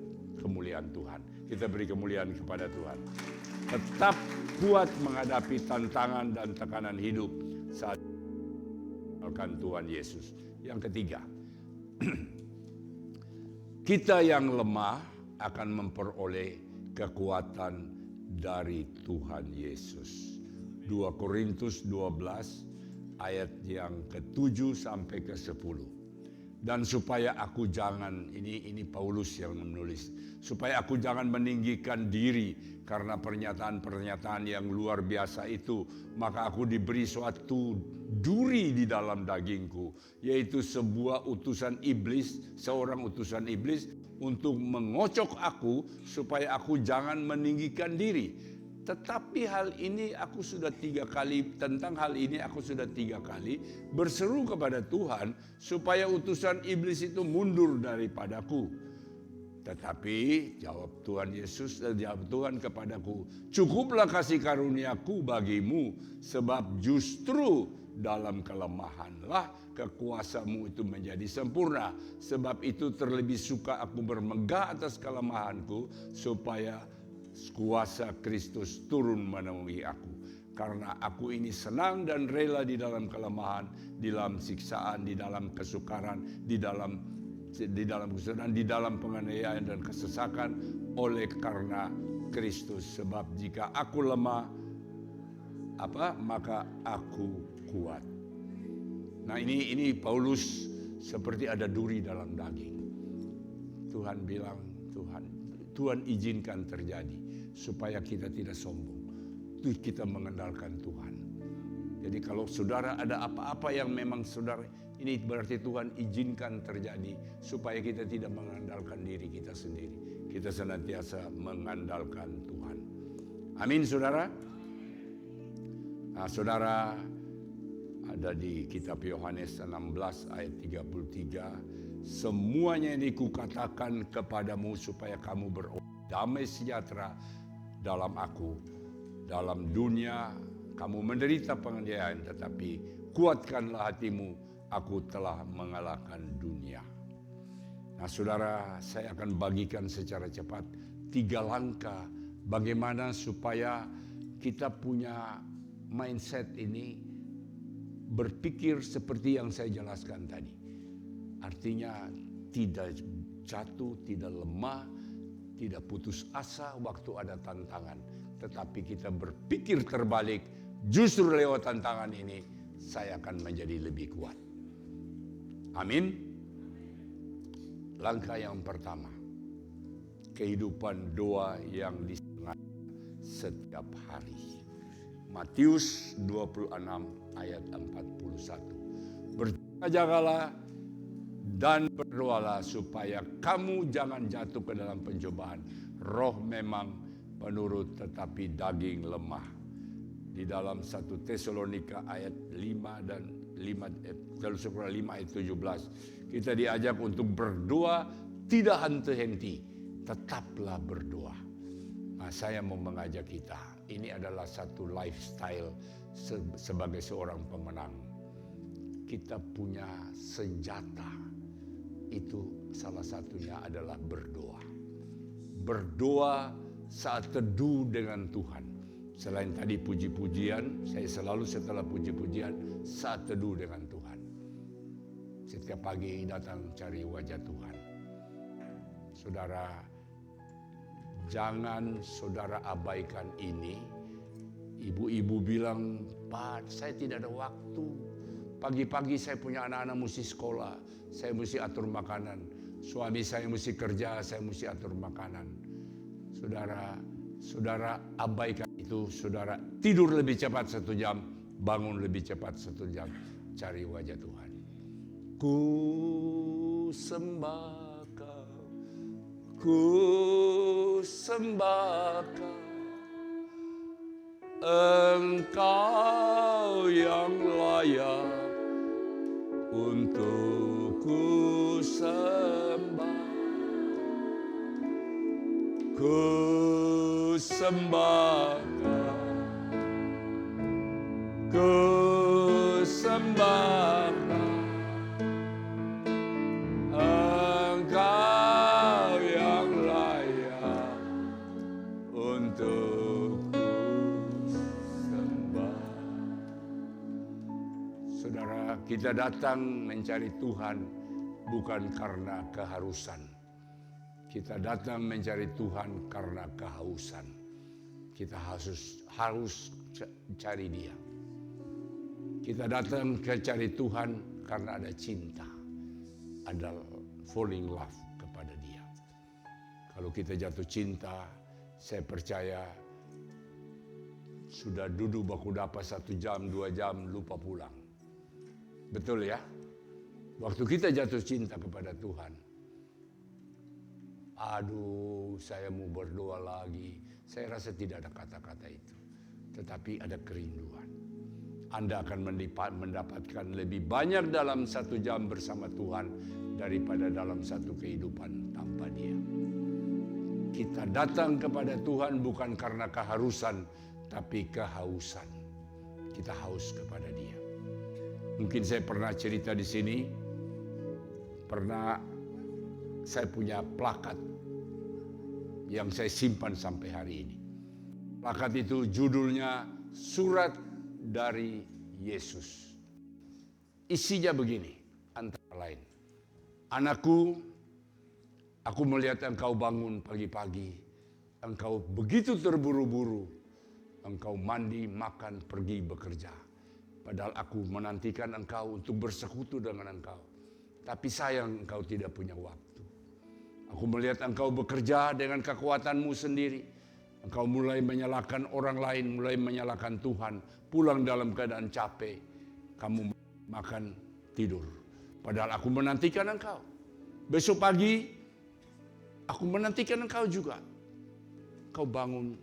kemuliaan Tuhan. Kita beri kemuliaan kepada Tuhan. Tetap kuat menghadapi tantangan dan tekanan hidup saat mengenalkan Tuhan Yesus. Yang ketiga, kita yang lemah akan memperoleh kekuatan dari Tuhan Yesus. 2 Korintus 12 ayat yang ke-7 sampai ke-10. Dan supaya aku jangan, ini Paulus yang menulis, supaya aku jangan meninggikan diri karena pernyataan-pernyataan yang luar biasa itu, maka aku diberi suatu duri di dalam dagingku, yaitu sebuah utusan iblis, seorang utusan iblis untuk mengocok aku supaya aku jangan meninggikan diri. Tetapi hal ini aku sudah 3 kali, tentang hal ini aku sudah 3 kali berseru kepada Tuhan supaya utusan iblis itu mundur daripadaku. Tetapi jawab Tuhan Yesus, jawab Tuhan kepadaku, cukuplah kasih karuniaku bagimu, sebab justru dalam kelemahanlah kekuasamu itu menjadi sempurna. Sebab itu terlebih suka aku bermegah atas kelemahanku, supaya kuasa Kristus turun menemui aku. Karena aku ini senang dan rela di dalam kelemahan, di dalam siksaan, di dalam kesukaran, di dalam kesusahan, di dalam penganiayaan dan kesesakan oleh karena Kristus. Sebab jika aku lemah, maka aku kuat. Nah ini Paulus seperti ada duri dalam daging. Tuhan bilang, Tuhan izinkan terjadi supaya kita tidak sombong. Kita mengandalkan Tuhan. Jadi kalau saudara ada apa-apa yang memang saudara, ini berarti Tuhan izinkan terjadi supaya kita tidak mengandalkan diri kita sendiri. Kita senantiasa mengandalkan Tuhan. Amin saudara. Nah saudara, ada di kitab Yohanes 16 ayat 33. Semuanya ini kukatakan kepadamu supaya kamu berdamai sejahtera dalam aku. Dalam dunia kamu menderita penganiayaan, tetapi kuatkanlah hatimu, aku telah mengalahkan dunia. Nah saudara, saya akan bagikan secara cepat 3 langkah bagaimana supaya kita punya mindset ini berpikir seperti yang saya jelaskan tadi. Artinya tidak jatuh, tidak lemah, tidak putus asa waktu ada tantangan. Tetapi kita berpikir terbalik, justru lewat tantangan ini saya akan menjadi lebih kuat. Amin. Langkah yang pertama, kehidupan doa yang disengaja setiap hari. Matius 26 ayat 41. Berjaga-jagalah dan berdoalah supaya kamu jangan jatuh ke dalam pencobaan. Roh memang penurut tetapi daging lemah. Di dalam 1 Tesalonika ayat 5 dan 5 ayat 17 kita diajak untuk berdoa tidak henti-henti, tetaplah berdoa. Nah, saya mau mengajak kita, ini adalah satu lifestyle sebagai seorang pemenang. Kita punya senjata. Itu salah satunya adalah berdoa. Berdoa saat teduh dengan Tuhan. Selain tadi puji-pujian, saya selalu setelah puji-pujian saat teduh dengan Tuhan. Setiap pagi datang cari wajah Tuhan. Saudara, jangan saudara abaikan ini. Ibu-ibu bilang, Pak, saya tidak ada waktu. Pagi-pagi saya punya anak-anak mesti sekolah. Saya mesti atur makanan. Suami saya mesti kerja, saya mesti atur makanan. Saudara abaikan itu. Saudara tidur lebih cepat 1 jam, bangun lebih cepat 1 jam. Cari wajah Tuhan. Ku sembah Kau, ku sembah Kau. Engkau yang layak untuk ku sembah. Ku sembah Kau, ku sembah Kau. Engkau yang layak untuk ku sembah. Saudara, kita datang mencari Tuhan bukan karena keharusan. Kita datang mencari Tuhan karena kehausan. Kita harus cari Dia. Kita datang ke cari Tuhan karena ada cinta. Ada falling love kepada Dia. Kalau kita jatuh cinta, saya percaya sudah duduk baku dapat 1 jam, 2 jam, lupa pulang. Betul ya? Waktu kita jatuh cinta kepada Tuhan, aduh saya mau berdoa lagi. Saya rasa tidak ada kata-kata itu. Tetapi ada kerinduan. Anda akan mendapatkan lebih banyak dalam 1 jam bersama Tuhan daripada dalam satu kehidupan tanpa Dia. Kita datang kepada Tuhan bukan karena keharusan, tapi kehausan. Kita haus kepada Dia. Mungkin saya pernah cerita di sini, saya punya plakat yang saya simpan sampai hari ini. Plakat itu judulnya Surat dari Yesus. Isinya begini, antara lain. Anakku, aku melihat engkau bangun pagi-pagi. Engkau begitu terburu-buru. Engkau mandi, makan, pergi bekerja. Padahal aku menantikan engkau untuk bersekutu dengan engkau. Tapi sayang engkau tidak punya waktu. Aku melihat engkau bekerja dengan kekuatanmu sendiri. Engkau mulai menyalahkan orang lain, mulai menyalahkan Tuhan. Pulang dalam keadaan capek. Kamu makan, tidur. Padahal aku menantikan engkau. Besok pagi, aku menantikan engkau juga. Engkau bangun,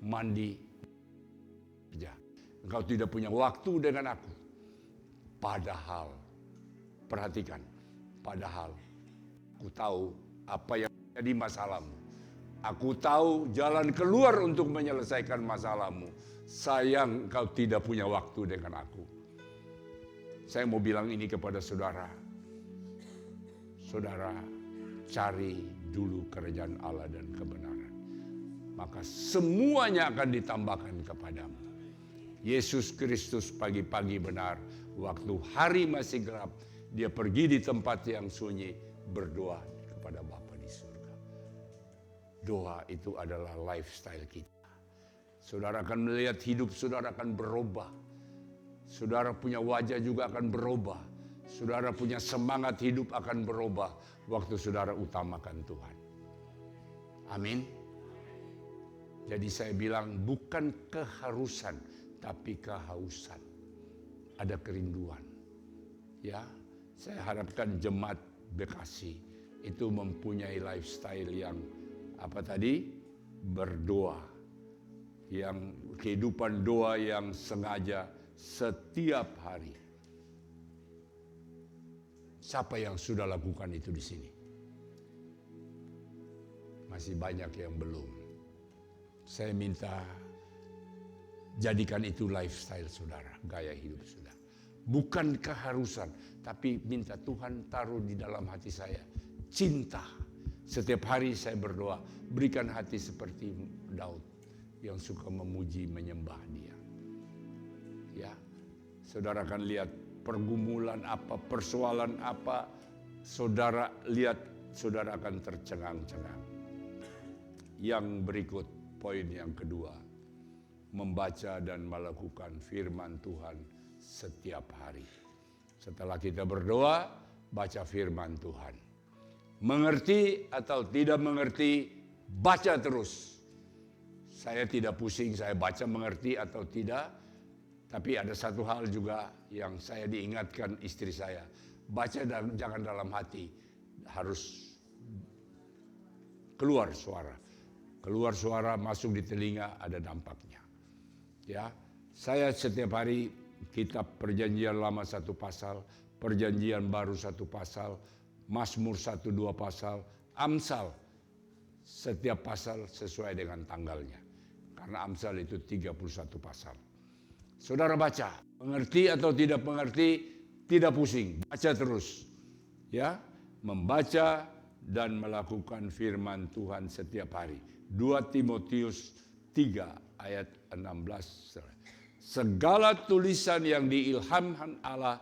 mandi, kerja. Engkau tidak punya waktu dengan aku. Padahal, perhatikan. Padahal, aku tahu apa yang menjadi masalahmu. Aku tahu jalan keluar untuk menyelesaikan masalahmu. Sayang engkau tidak punya waktu dengan aku. Saya mau bilang ini kepada saudara. Saudara, cari dulu kerajaan Allah dan kebenaran. Maka semuanya akan ditambahkan kepadamu. Yesus Kristus pagi-pagi benar, waktu hari masih gelap, Dia pergi di tempat yang sunyi, berdoa kepada Bapa di surga. Doa itu adalah lifestyle kita. Saudara akan melihat hidup saudara akan berubah. Saudara punya wajah juga akan berubah. Saudara punya semangat hidup akan berubah waktu saudara utamakan Tuhan. Amin. Jadi saya bilang bukan keharusan, tapi kehausan. Ada kerinduan. Ya, saya harapkan jemaat Bekasi itu mempunyai lifestyle yang berdoa. Yang kehidupan doa yang sengaja setiap hari. Siapa yang sudah lakukan itu di sini? Masih banyak yang belum. Saya minta jadikan itu lifestyle saudara, gaya hidup saudara. Bukan keharusan, tapi minta Tuhan taruh di dalam hati saya cinta. Setiap hari saya berdoa, berikan hati seperti Daud yang suka memuji, menyembah Dia. Ya, saudara akan lihat pergumulan apa, persoalan apa, saudara lihat, saudara akan tercengang-cengang. Yang berikut, poin yang kedua, membaca dan melakukan firman Tuhan setiap hari. Setelah kita berdoa, baca firman Tuhan. Mengerti atau tidak mengerti, baca terus. Saya tidak pusing, saya baca mengerti atau tidak. Tapi ada satu hal juga yang saya diingatkan istri saya. baca dan jangan dalam hati, harus keluar suara. Keluar suara, masuk di telinga, ada dampaknya. Ya, saya setiap hari kitab Perjanjian Lama 1 pasal, Perjanjian Baru 1 pasal, Mazmur 1-2 pasal, Amsal setiap pasal sesuai dengan tanggalnya. Karena Amsal itu 31 pasal. Saudara baca, mengerti atau tidak mengerti, tidak pusing, baca terus. Ya, membaca dan melakukan firman Tuhan setiap hari. 2 Timotius 3 ayat 16. Segala tulisan yang diilhamkan Allah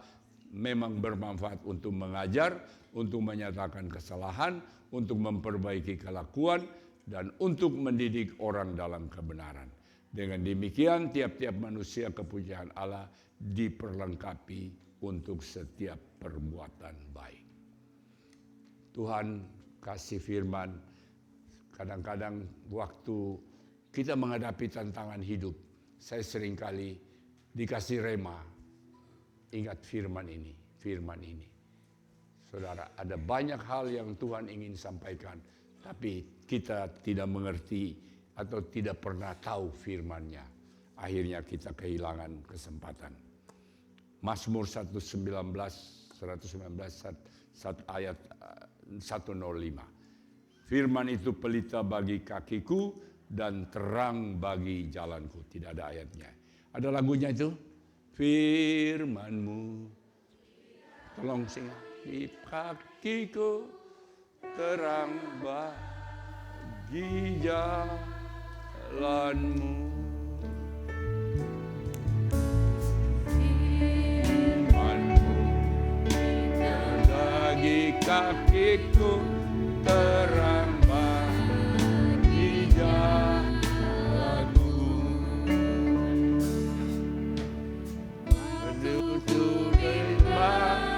memang bermanfaat untuk mengajar, untuk menyatakan kesalahan, untuk memperbaiki kelakuan, dan untuk mendidik orang dalam kebenaran. Dengan demikian tiap-tiap manusia kepunyaan Allah diperlengkapi untuk setiap perbuatan baik. Tuhan kasih firman, kadang-kadang waktu kita menghadapi tantangan hidup, saya seringkali dikasih rema, ingat firman ini, firman ini. Saudara, ada banyak hal yang Tuhan ingin sampaikan, tapi kita tidak mengerti atau tidak pernah tahu firman-Nya. Akhirnya kita kehilangan kesempatan. Mazmur 119 ayat 105. Firman itu pelita bagi kakiku dan terang bagi jalanku. Tidak ada ayatnya. Ada lagunya itu? Firman-Mu. Tolong sing. Di kakiku terang bagi jalanmu. Firman-Mu bagi kakiku terang bagi jalanku. Menuju lembah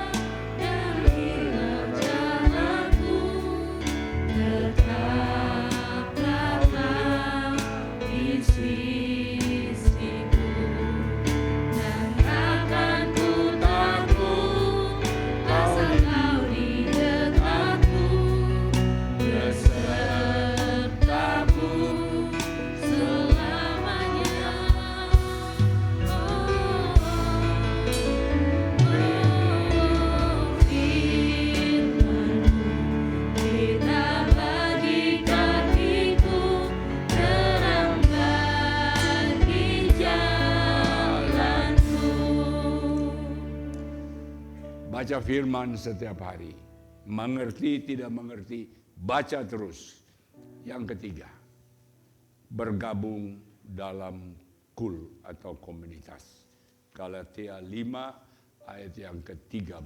baca firman setiap hari. Mengerti, tidak mengerti, baca terus. Yang ketiga, bergabung dalam kul atau komunitas. Galatia 5 ayat yang ke-13.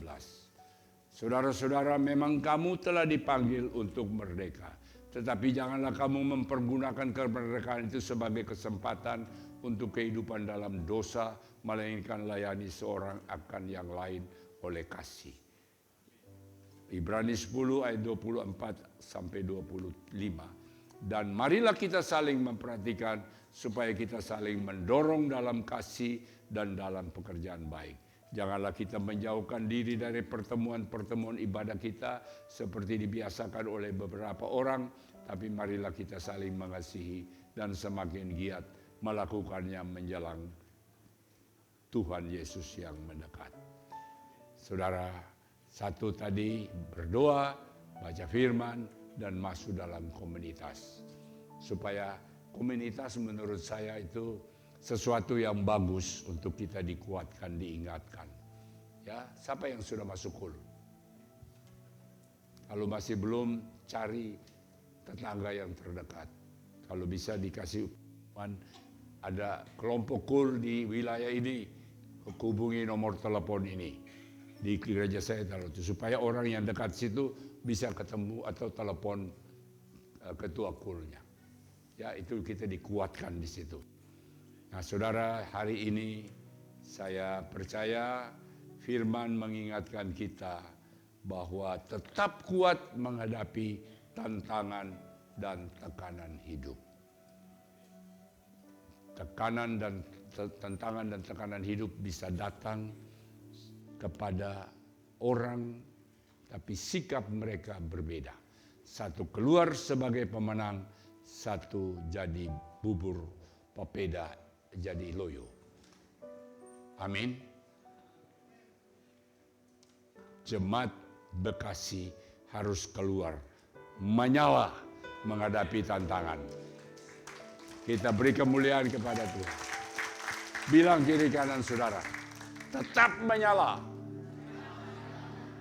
Saudara-saudara, memang kamu telah dipanggil untuk merdeka. Tetapi janganlah kamu mempergunakan kemerdekaan itu sebagai kesempatan untuk kehidupan dalam dosa, melainkan layani seorang akan yang lain oleh kasih. Ibrani 10 ayat 24 sampai 25. Dan marilah kita saling memperhatikan supaya kita saling mendorong dalam kasih dan dalam pekerjaan baik. Janganlah kita menjauhkan diri dari pertemuan-pertemuan ibadah kita seperti dibiasakan oleh beberapa orang, tapi marilah kita saling mengasihi dan semakin giat melakukannya menjelang Tuhan Yesus yang mendekat. Saudara, satu tadi berdoa, baca firman, dan masuk dalam komunitas. Supaya komunitas menurut saya itu sesuatu yang bagus untuk kita dikuatkan, diingatkan. Ya, siapa yang sudah masuk kul? Kalau masih belum, cari tetangga yang terdekat. Kalau bisa dikasih ada kelompok kul di wilayah ini, hubungi nomor telepon ini. Di gereja saya taruh itu supaya orang yang dekat situ bisa ketemu atau telepon ketua kulnya. Ya, itu kita dikuatkan di situ. Nah, saudara, hari ini saya percaya firman mengingatkan kita bahwa tetap kuat menghadapi tantangan dan tekanan hidup. Tantangan dan tekanan hidup bisa datang kepada orang, tapi sikap mereka berbeda. Satu keluar sebagai pemenang, satu jadi bubur papeda, jadi loyo. Amin. Jemaat Bekasi harus keluar, menyala menghadapi tantangan. Kita beri kemuliaan kepada Tuhan. Bilang kiri kanan saudara, tetap menyala.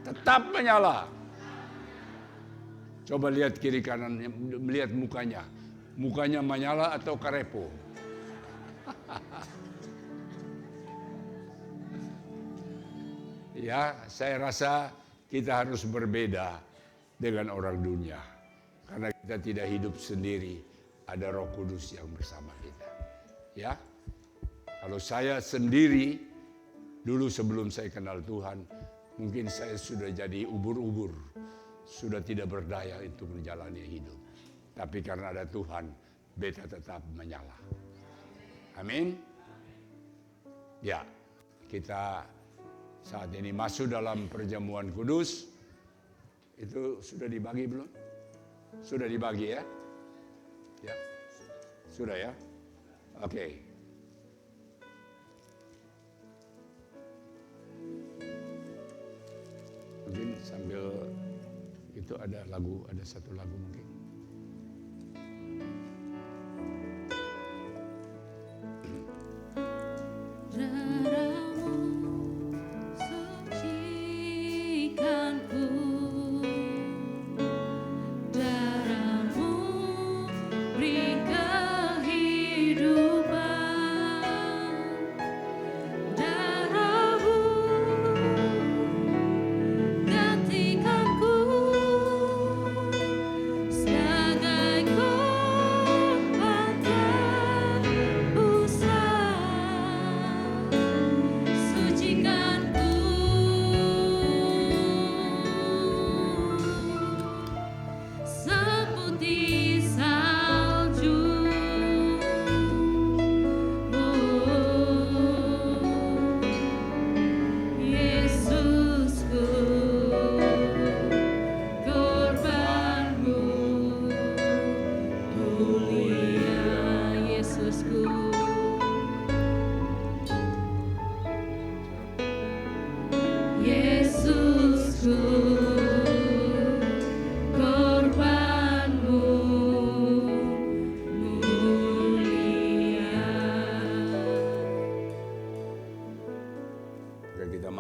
Tetap menyala. Coba lihat kiri kanan, melihat mukanya. Mukanya menyala atau karepo? Ya, saya rasa kita harus berbeda dengan orang dunia. Karena kita tidak hidup sendiri, ada Roh Kudus yang bersama kita. Ya, kalau saya sendiri, dulu sebelum saya kenal Tuhan, mungkin saya sudah jadi ubur-ubur, sudah tidak berdaya untuk menjalani hidup. Tapi karena ada Tuhan, beta tetap menyala. Amin. Ya, kita saat ini masuk dalam perjamuan kudus. Itu sudah dibagi belum? Sudah dibagi ya? Ya. Sudah ya? Oke. Mungkin sambil itu ada lagu, ada satu lagu mungkin.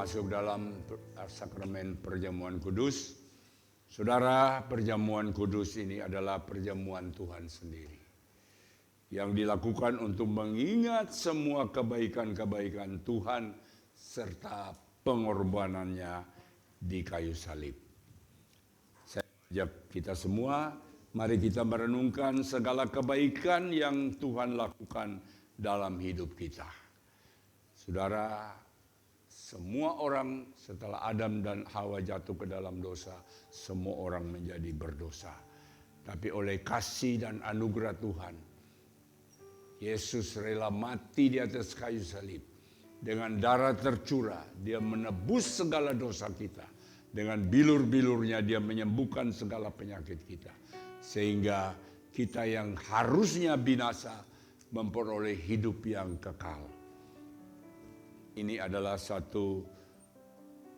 Masuk dalam sakramen perjamuan kudus. Saudara, perjamuan kudus ini adalah perjamuan Tuhan sendiri. Yang dilakukan untuk mengingat semua kebaikan-kebaikan Tuhan serta pengorbanannya di kayu salib. Saya ajak kita semua, mari kita merenungkan segala kebaikan yang Tuhan lakukan dalam hidup kita. Saudara, semua orang setelah Adam dan Hawa jatuh ke dalam dosa, semua orang menjadi berdosa. Tapi oleh kasih dan anugerah Tuhan, Yesus rela mati di atas kayu salib. Dengan darah tercurah, dia menebus segala dosa kita. Dengan bilur-bilurnya dia menyembuhkan segala penyakit kita. Sehingga kita yang harusnya binasa memperoleh hidup yang kekal. Ini adalah satu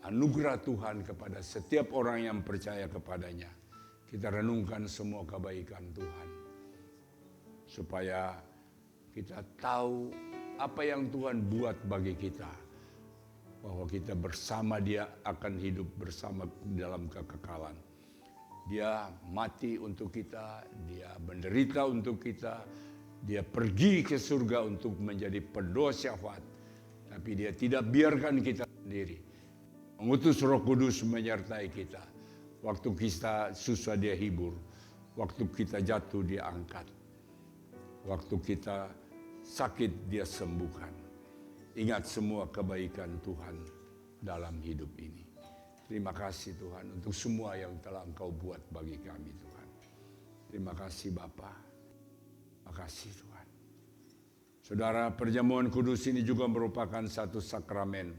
anugerah Tuhan kepada setiap orang yang percaya kepadanya. Kita renungkan semua kebaikan Tuhan. Supaya kita tahu apa yang Tuhan buat bagi kita. Bahwa kita bersama Dia akan hidup bersama dalam kekekalan. Dia mati untuk kita, Dia menderita untuk kita, Dia pergi ke surga untuk menjadi pendoa syafaat. Tapi Dia tidak biarkan kita sendiri. Mengutus Roh Kudus menyertai kita. Waktu kita susah Dia hibur. Waktu kita jatuh Dia angkat. Waktu kita sakit Dia sembuhkan. Ingat semua kebaikan Tuhan dalam hidup ini. Terima kasih Tuhan untuk semua yang telah Engkau buat bagi kami Tuhan. Terima kasih Bapa. Terima kasih Tuhan. Saudara, perjamuan kudus ini juga merupakan satu sakramen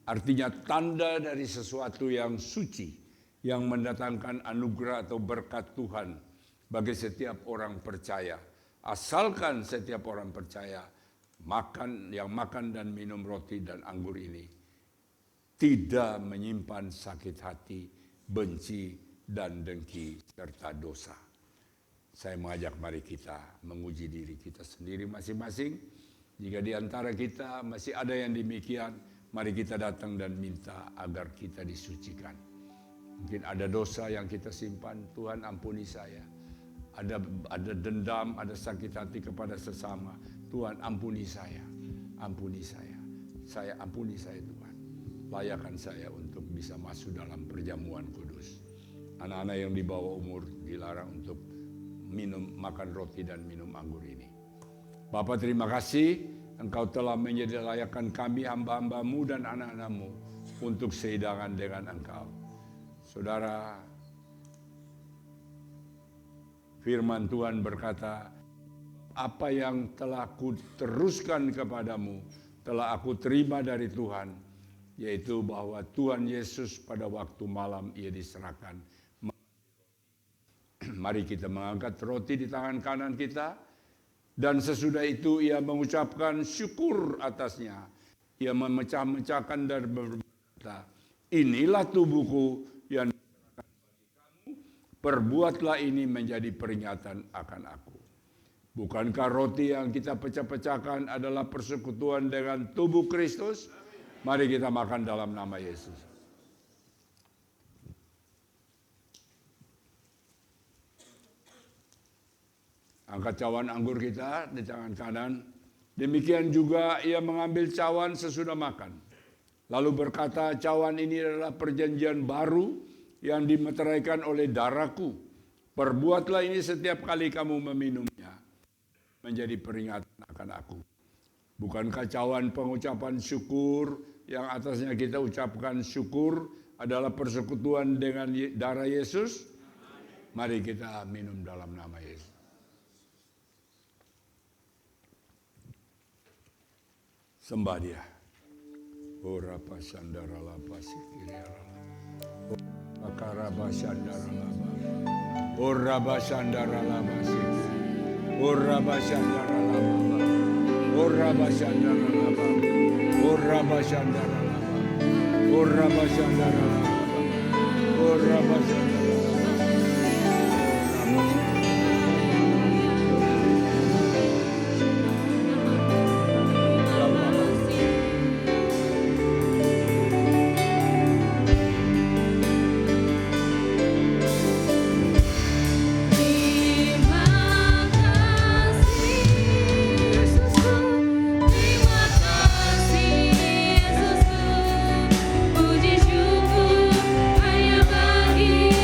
Artinya tanda dari sesuatu yang suci, yang mendatangkan anugerah atau berkat Tuhan bagi setiap orang percaya. Asalkan setiap orang percaya makan dan minum roti dan anggur ini tidak menyimpan sakit hati, benci, dan dengki serta dosa. Saya mengajak mari kita menguji diri kita sendiri masing-masing. Jika di antara kita masih ada yang demikian, mari kita datang dan minta agar kita disucikan. Mungkin ada dosa yang kita simpan, Tuhan ampuni saya. Ada dendam, ada sakit hati kepada sesama, Tuhan ampuni saya. Ampuni saya. Saya ampuni saya Tuhan. Layakan saya untuk bisa masuk dalam perjamuan kudus. Anak-anak yang di bawah umur dilarang untuk makan roti dan minum anggur ini. Bapa terima kasih Engkau telah menyediakan kami hamba-hambamu dan anak-anakmu untuk sehidangan dengan Engkau. Saudara, firman Tuhan berkata, apa yang telah aku teruskan kepadamu, telah aku terima dari Tuhan, yaitu bahwa Tuhan Yesus pada waktu malam ia diserahkan. Mari kita mengangkat roti di tangan kanan kita. Dan sesudah itu ia mengucapkan syukur atasnya. Ia memecah-mecahkan dan berkata, inilah tubuhku yang diserahkan bagi kamu. Perbuatlah ini menjadi peringatan akan aku. Bukankah roti yang kita pecah-pecahkan adalah persekutuan dengan tubuh Kristus? Mari kita makan dalam nama Yesus. Angkat cawan anggur kita di tangan kanan. Demikian juga ia mengambil cawan sesudah makan. Lalu berkata, cawan ini adalah perjanjian baru yang dimeteraikan oleh darahku. Perbuatlah ini setiap kali kamu meminumnya. Menjadi peringatan akan aku. Bukankah cawan pengucapan syukur yang atasnya kita ucapkan syukur adalah persekutuan dengan darah Yesus? Mari kita minum dalam nama Yesus. Sembah dia. Ora pasandara lapa sikiriara. Ora pasandara lapa. Ora pasandara lapa sikiriara. Ora pasandara lapa. Ora pasandara lapa. Ora pasandara lapa. Ora pasandara lapa. Ora pasandara lapa. Puji syukur hanya bagi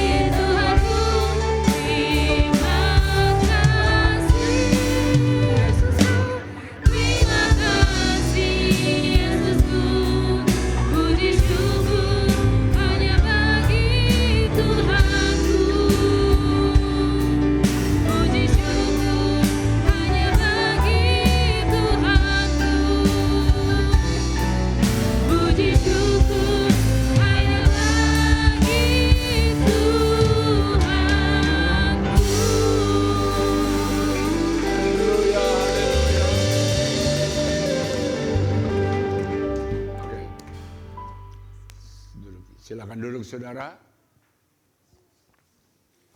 Silakan duduk saudara.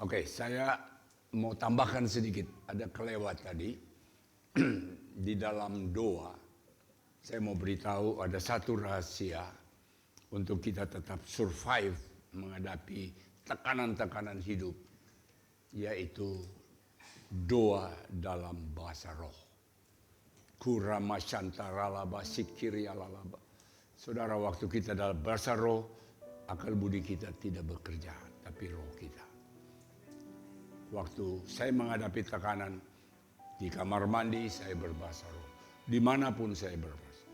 Oke, saya mau tambahkan sedikit. Ada kelewat tadi. Di dalam doa, saya mau beritahu ada satu rahasia untuk kita tetap survive menghadapi tekanan-tekanan hidup, yaitu doa dalam bahasa roh. Kuramasantaralaba sikirialalaba. Saudara, waktu kita dalam bahasa roh, akal budi kita tidak bekerja, tapi roh kita. Waktu saya menghadapi tekanan, di kamar mandi saya berbahasa roh. Dimanapun saya berbahasa.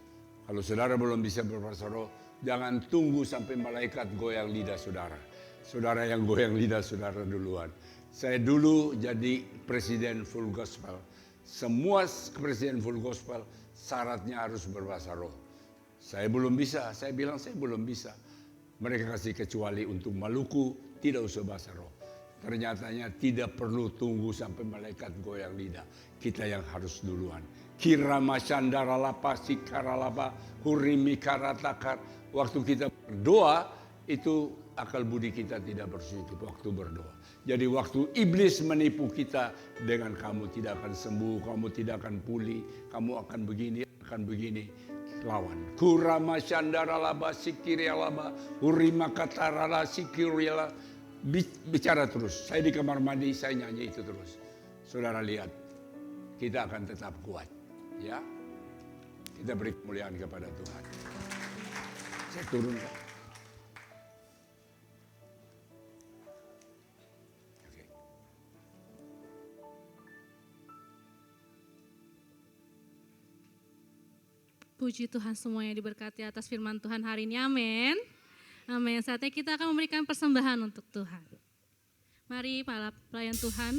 Kalau saudara belum bisa berbahasa roh, jangan tunggu sampai malaikat goyang lidah saudara. Saudara yang goyang lidah saudara duluan. Saya dulu jadi presiden full gospel. Semua presiden full gospel syaratnya harus berbahasa roh. Saya belum bisa, saya bilang saya belum bisa. Mereka kasih kecuali untuk Maluku, tidak usah bahasa roh. Ternyatanya tidak perlu tunggu sampai malaikat goyang lidah. Kita yang harus duluan. Kirama sandara lapa sikara lapa hurimi karatakar. Waktu kita berdoa itu akal budi kita tidak bersyukur waktu berdoa. Jadi waktu iblis menipu kita dengan kamu tidak akan sembuh, kamu tidak akan pulih, kamu akan begini, lawan. Kurama sandara laba sikiri laba hurima katarala sikiri laba. Bicara terus. Saya di kamar mandi, saya nyanyi itu terus. Saudara lihat, kita akan tetap kuat. Ya, kita beri kemuliaan kepada Tuhan. Saya turunkan. Oke. Puji Tuhan semuanya diberkati atas firman Tuhan hari ini. Amin. Amin. Saatnya kita akan memberikan persembahan untuk Tuhan. Mari para pelayan Tuhan.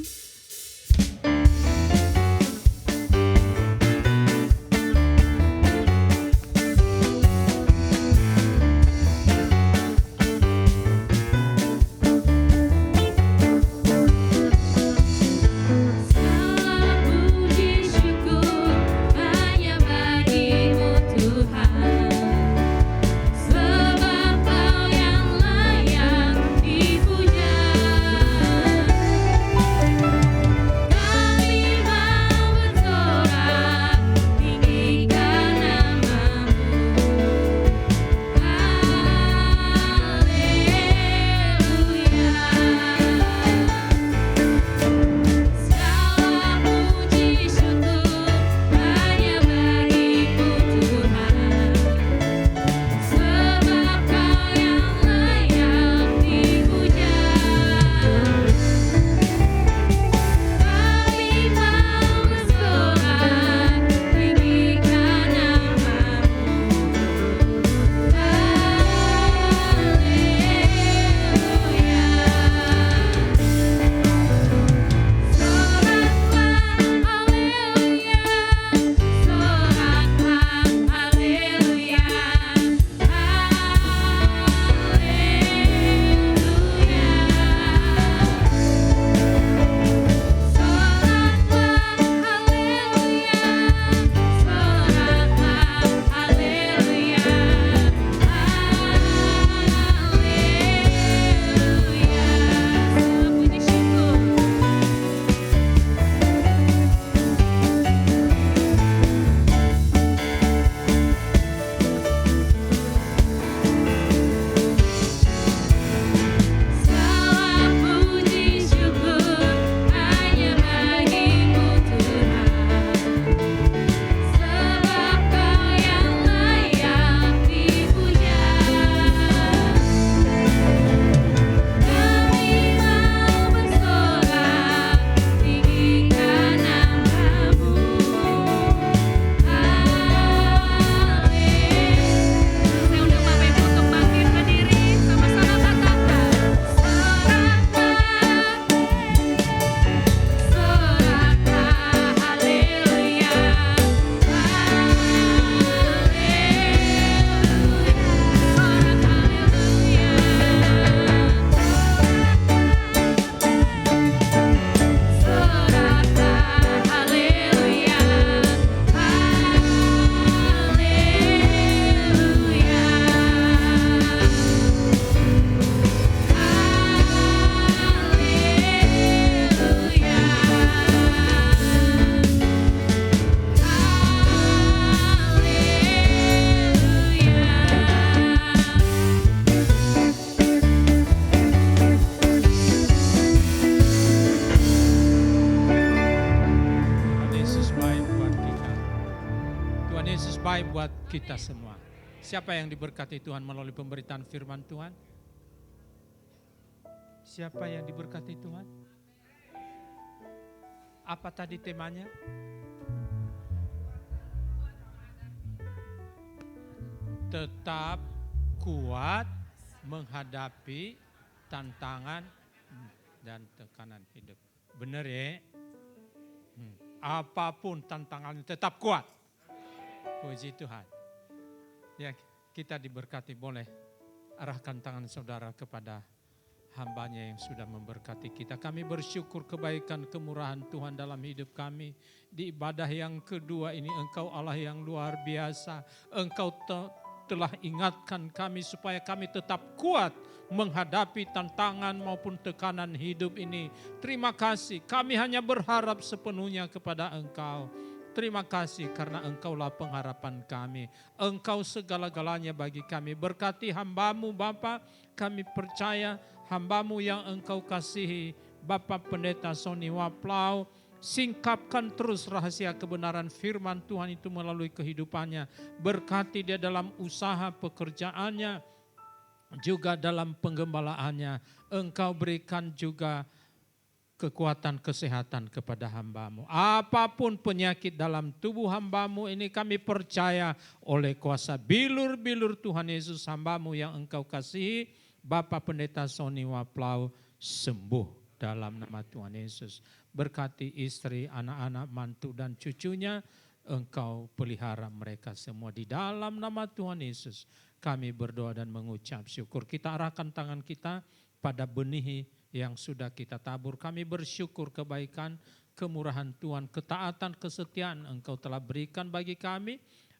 baik buat kita semua. Siapa yang diberkati Tuhan melalui pemberitaan firman Tuhan? Siapa yang diberkati Tuhan? Apa tadi temanya? Tetap kuat menghadapi tantangan dan tekanan hidup. Benar ya? Apapun tantangannya tetap kuat. Puji Tuhan. Ya, kita diberkati, boleh arahkan tangan saudara kepada hambanya yang sudah memberkati kita. Kami bersyukur kebaikan kemurahan Tuhan dalam hidup kami. Di ibadah yang kedua ini Engkau Allah yang luar biasa. Engkau telah ingatkan kami supaya kami tetap kuat menghadapi tantangan maupun tekanan hidup ini. Terima kasih, kami hanya berharap sepenuhnya kepada Engkau. Terima kasih karena Engkaulah pengharapan kami. Engkau segala-galanya bagi kami. Berkati hamba-Mu Bapa, kami percaya hamba-Mu yang Engkau kasihi, Bapak Pendeta Sony Waplau, singkapkan terus rahasia kebenaran firman Tuhan itu melalui kehidupannya. Berkati dia dalam usaha pekerjaannya, juga dalam penggembalaannya. Engkau berikan juga kekuatan kesehatan kepada hamba-Mu. Apapun penyakit dalam tubuh hamba-Mu ini kami percaya oleh kuasa bilur-bilur Tuhan Yesus hamba-Mu yang Engkau kasihi, Bapak Pendeta Sony Waplau sembuh dalam nama Tuhan Yesus. Berkati istri, anak-anak, mantu dan cucunya, Engkau pelihara mereka semua di dalam nama Tuhan Yesus. Kami berdoa dan mengucap syukur. Kita arahkan tangan kita pada benih yang sudah kita tabur. Kami bersyukur kebaikan, kemurahan Tuhan, ketaatan, kesetiaan Engkau telah berikan bagi kami.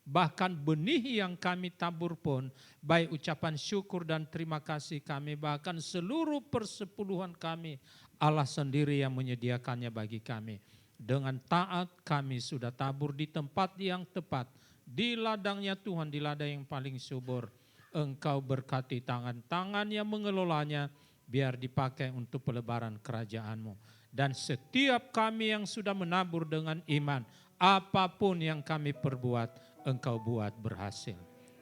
Bahkan benih yang kami tabur pun, baik ucapan syukur dan terima kasih kami, bahkan seluruh persepuluhan kami, Allah sendiri yang menyediakannya bagi kami. Dengan taat kami sudah tabur di tempat yang tepat, di ladangnya Tuhan, di ladang yang paling subur. Engkau berkati tangan-tangan yang mengelolanya, biar dipakai untuk pelebaran kerajaan-Mu. Dan setiap kami yang sudah menabur dengan iman, apapun yang kami perbuat, Engkau buat berhasil.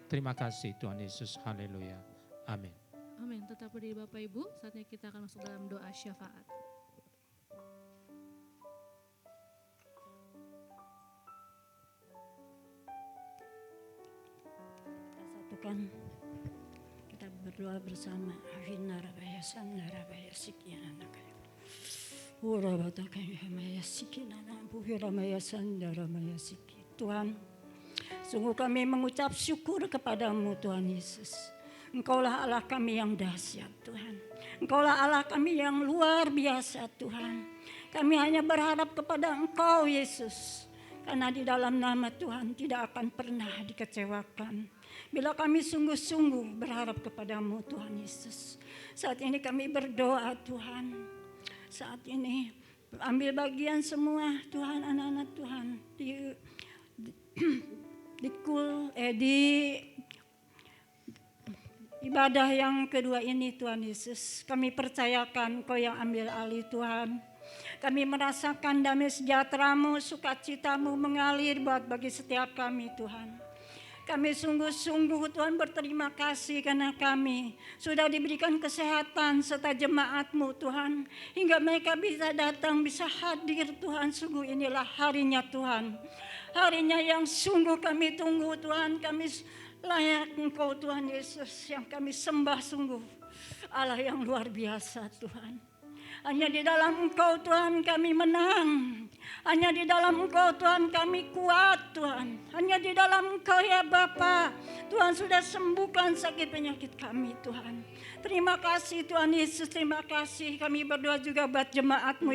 Terima kasih Tuhan Yesus. Haleluya. Amin. Amin. Tetap berdiri Bapak Ibu, saatnya kita akan masuk dalam doa syafaat. Kita satukan, kita berdoa bersama. Hina rabaya sanda rabaya sikiana kaya. Ura batakaya maya sikinana buhira maya sanda rabaya siki. Tuhan, sungguh kami mengucap syukur kepadamu Tuhan Yesus. Engkaulah Allah kami yang dahsyat Tuhan. Engkaulah Allah kami yang luar biasa Tuhan. Kami hanya berharap kepada Engkau Yesus. Karena di dalam nama Tuhan tidak akan pernah dikecewakan. Bila kami sungguh-sungguh berharap kepadamu Tuhan Yesus. Saat ini kami berdoa Tuhan. Saat ini ambil bagian semua Tuhan, anak-anak Tuhan. Di ibadah yang kedua ini Tuhan Yesus, kami percayakan Kau yang ambil alih Tuhan. Kami merasakan damai sejahtera-Mu, sukacita-Mu mengalir buat bagi setiap kami Tuhan. Kami sungguh-sungguh Tuhan berterima kasih karena kami sudah diberikan kesehatan serta jemaat-Mu Tuhan. Hingga mereka bisa datang, bisa hadir Tuhan. Sungguh inilah harinya Tuhan. Harinya yang sungguh kami tunggu Tuhan. Kami layak Engkau Tuhan Yesus yang kami sembah sungguh. Allah yang luar biasa Tuhan. Hanya di dalam Engkau Tuhan kami menang. Hanya di dalam Engkau Tuhan kami kuat Tuhan. Hanya di dalam Engkau ya Bapa. Tuhan sudah sembuhkan sakit penyakit kami Tuhan. Terima kasih Tuhan Yesus, terima kasih. Kami berdoa juga buat jemaat-Mu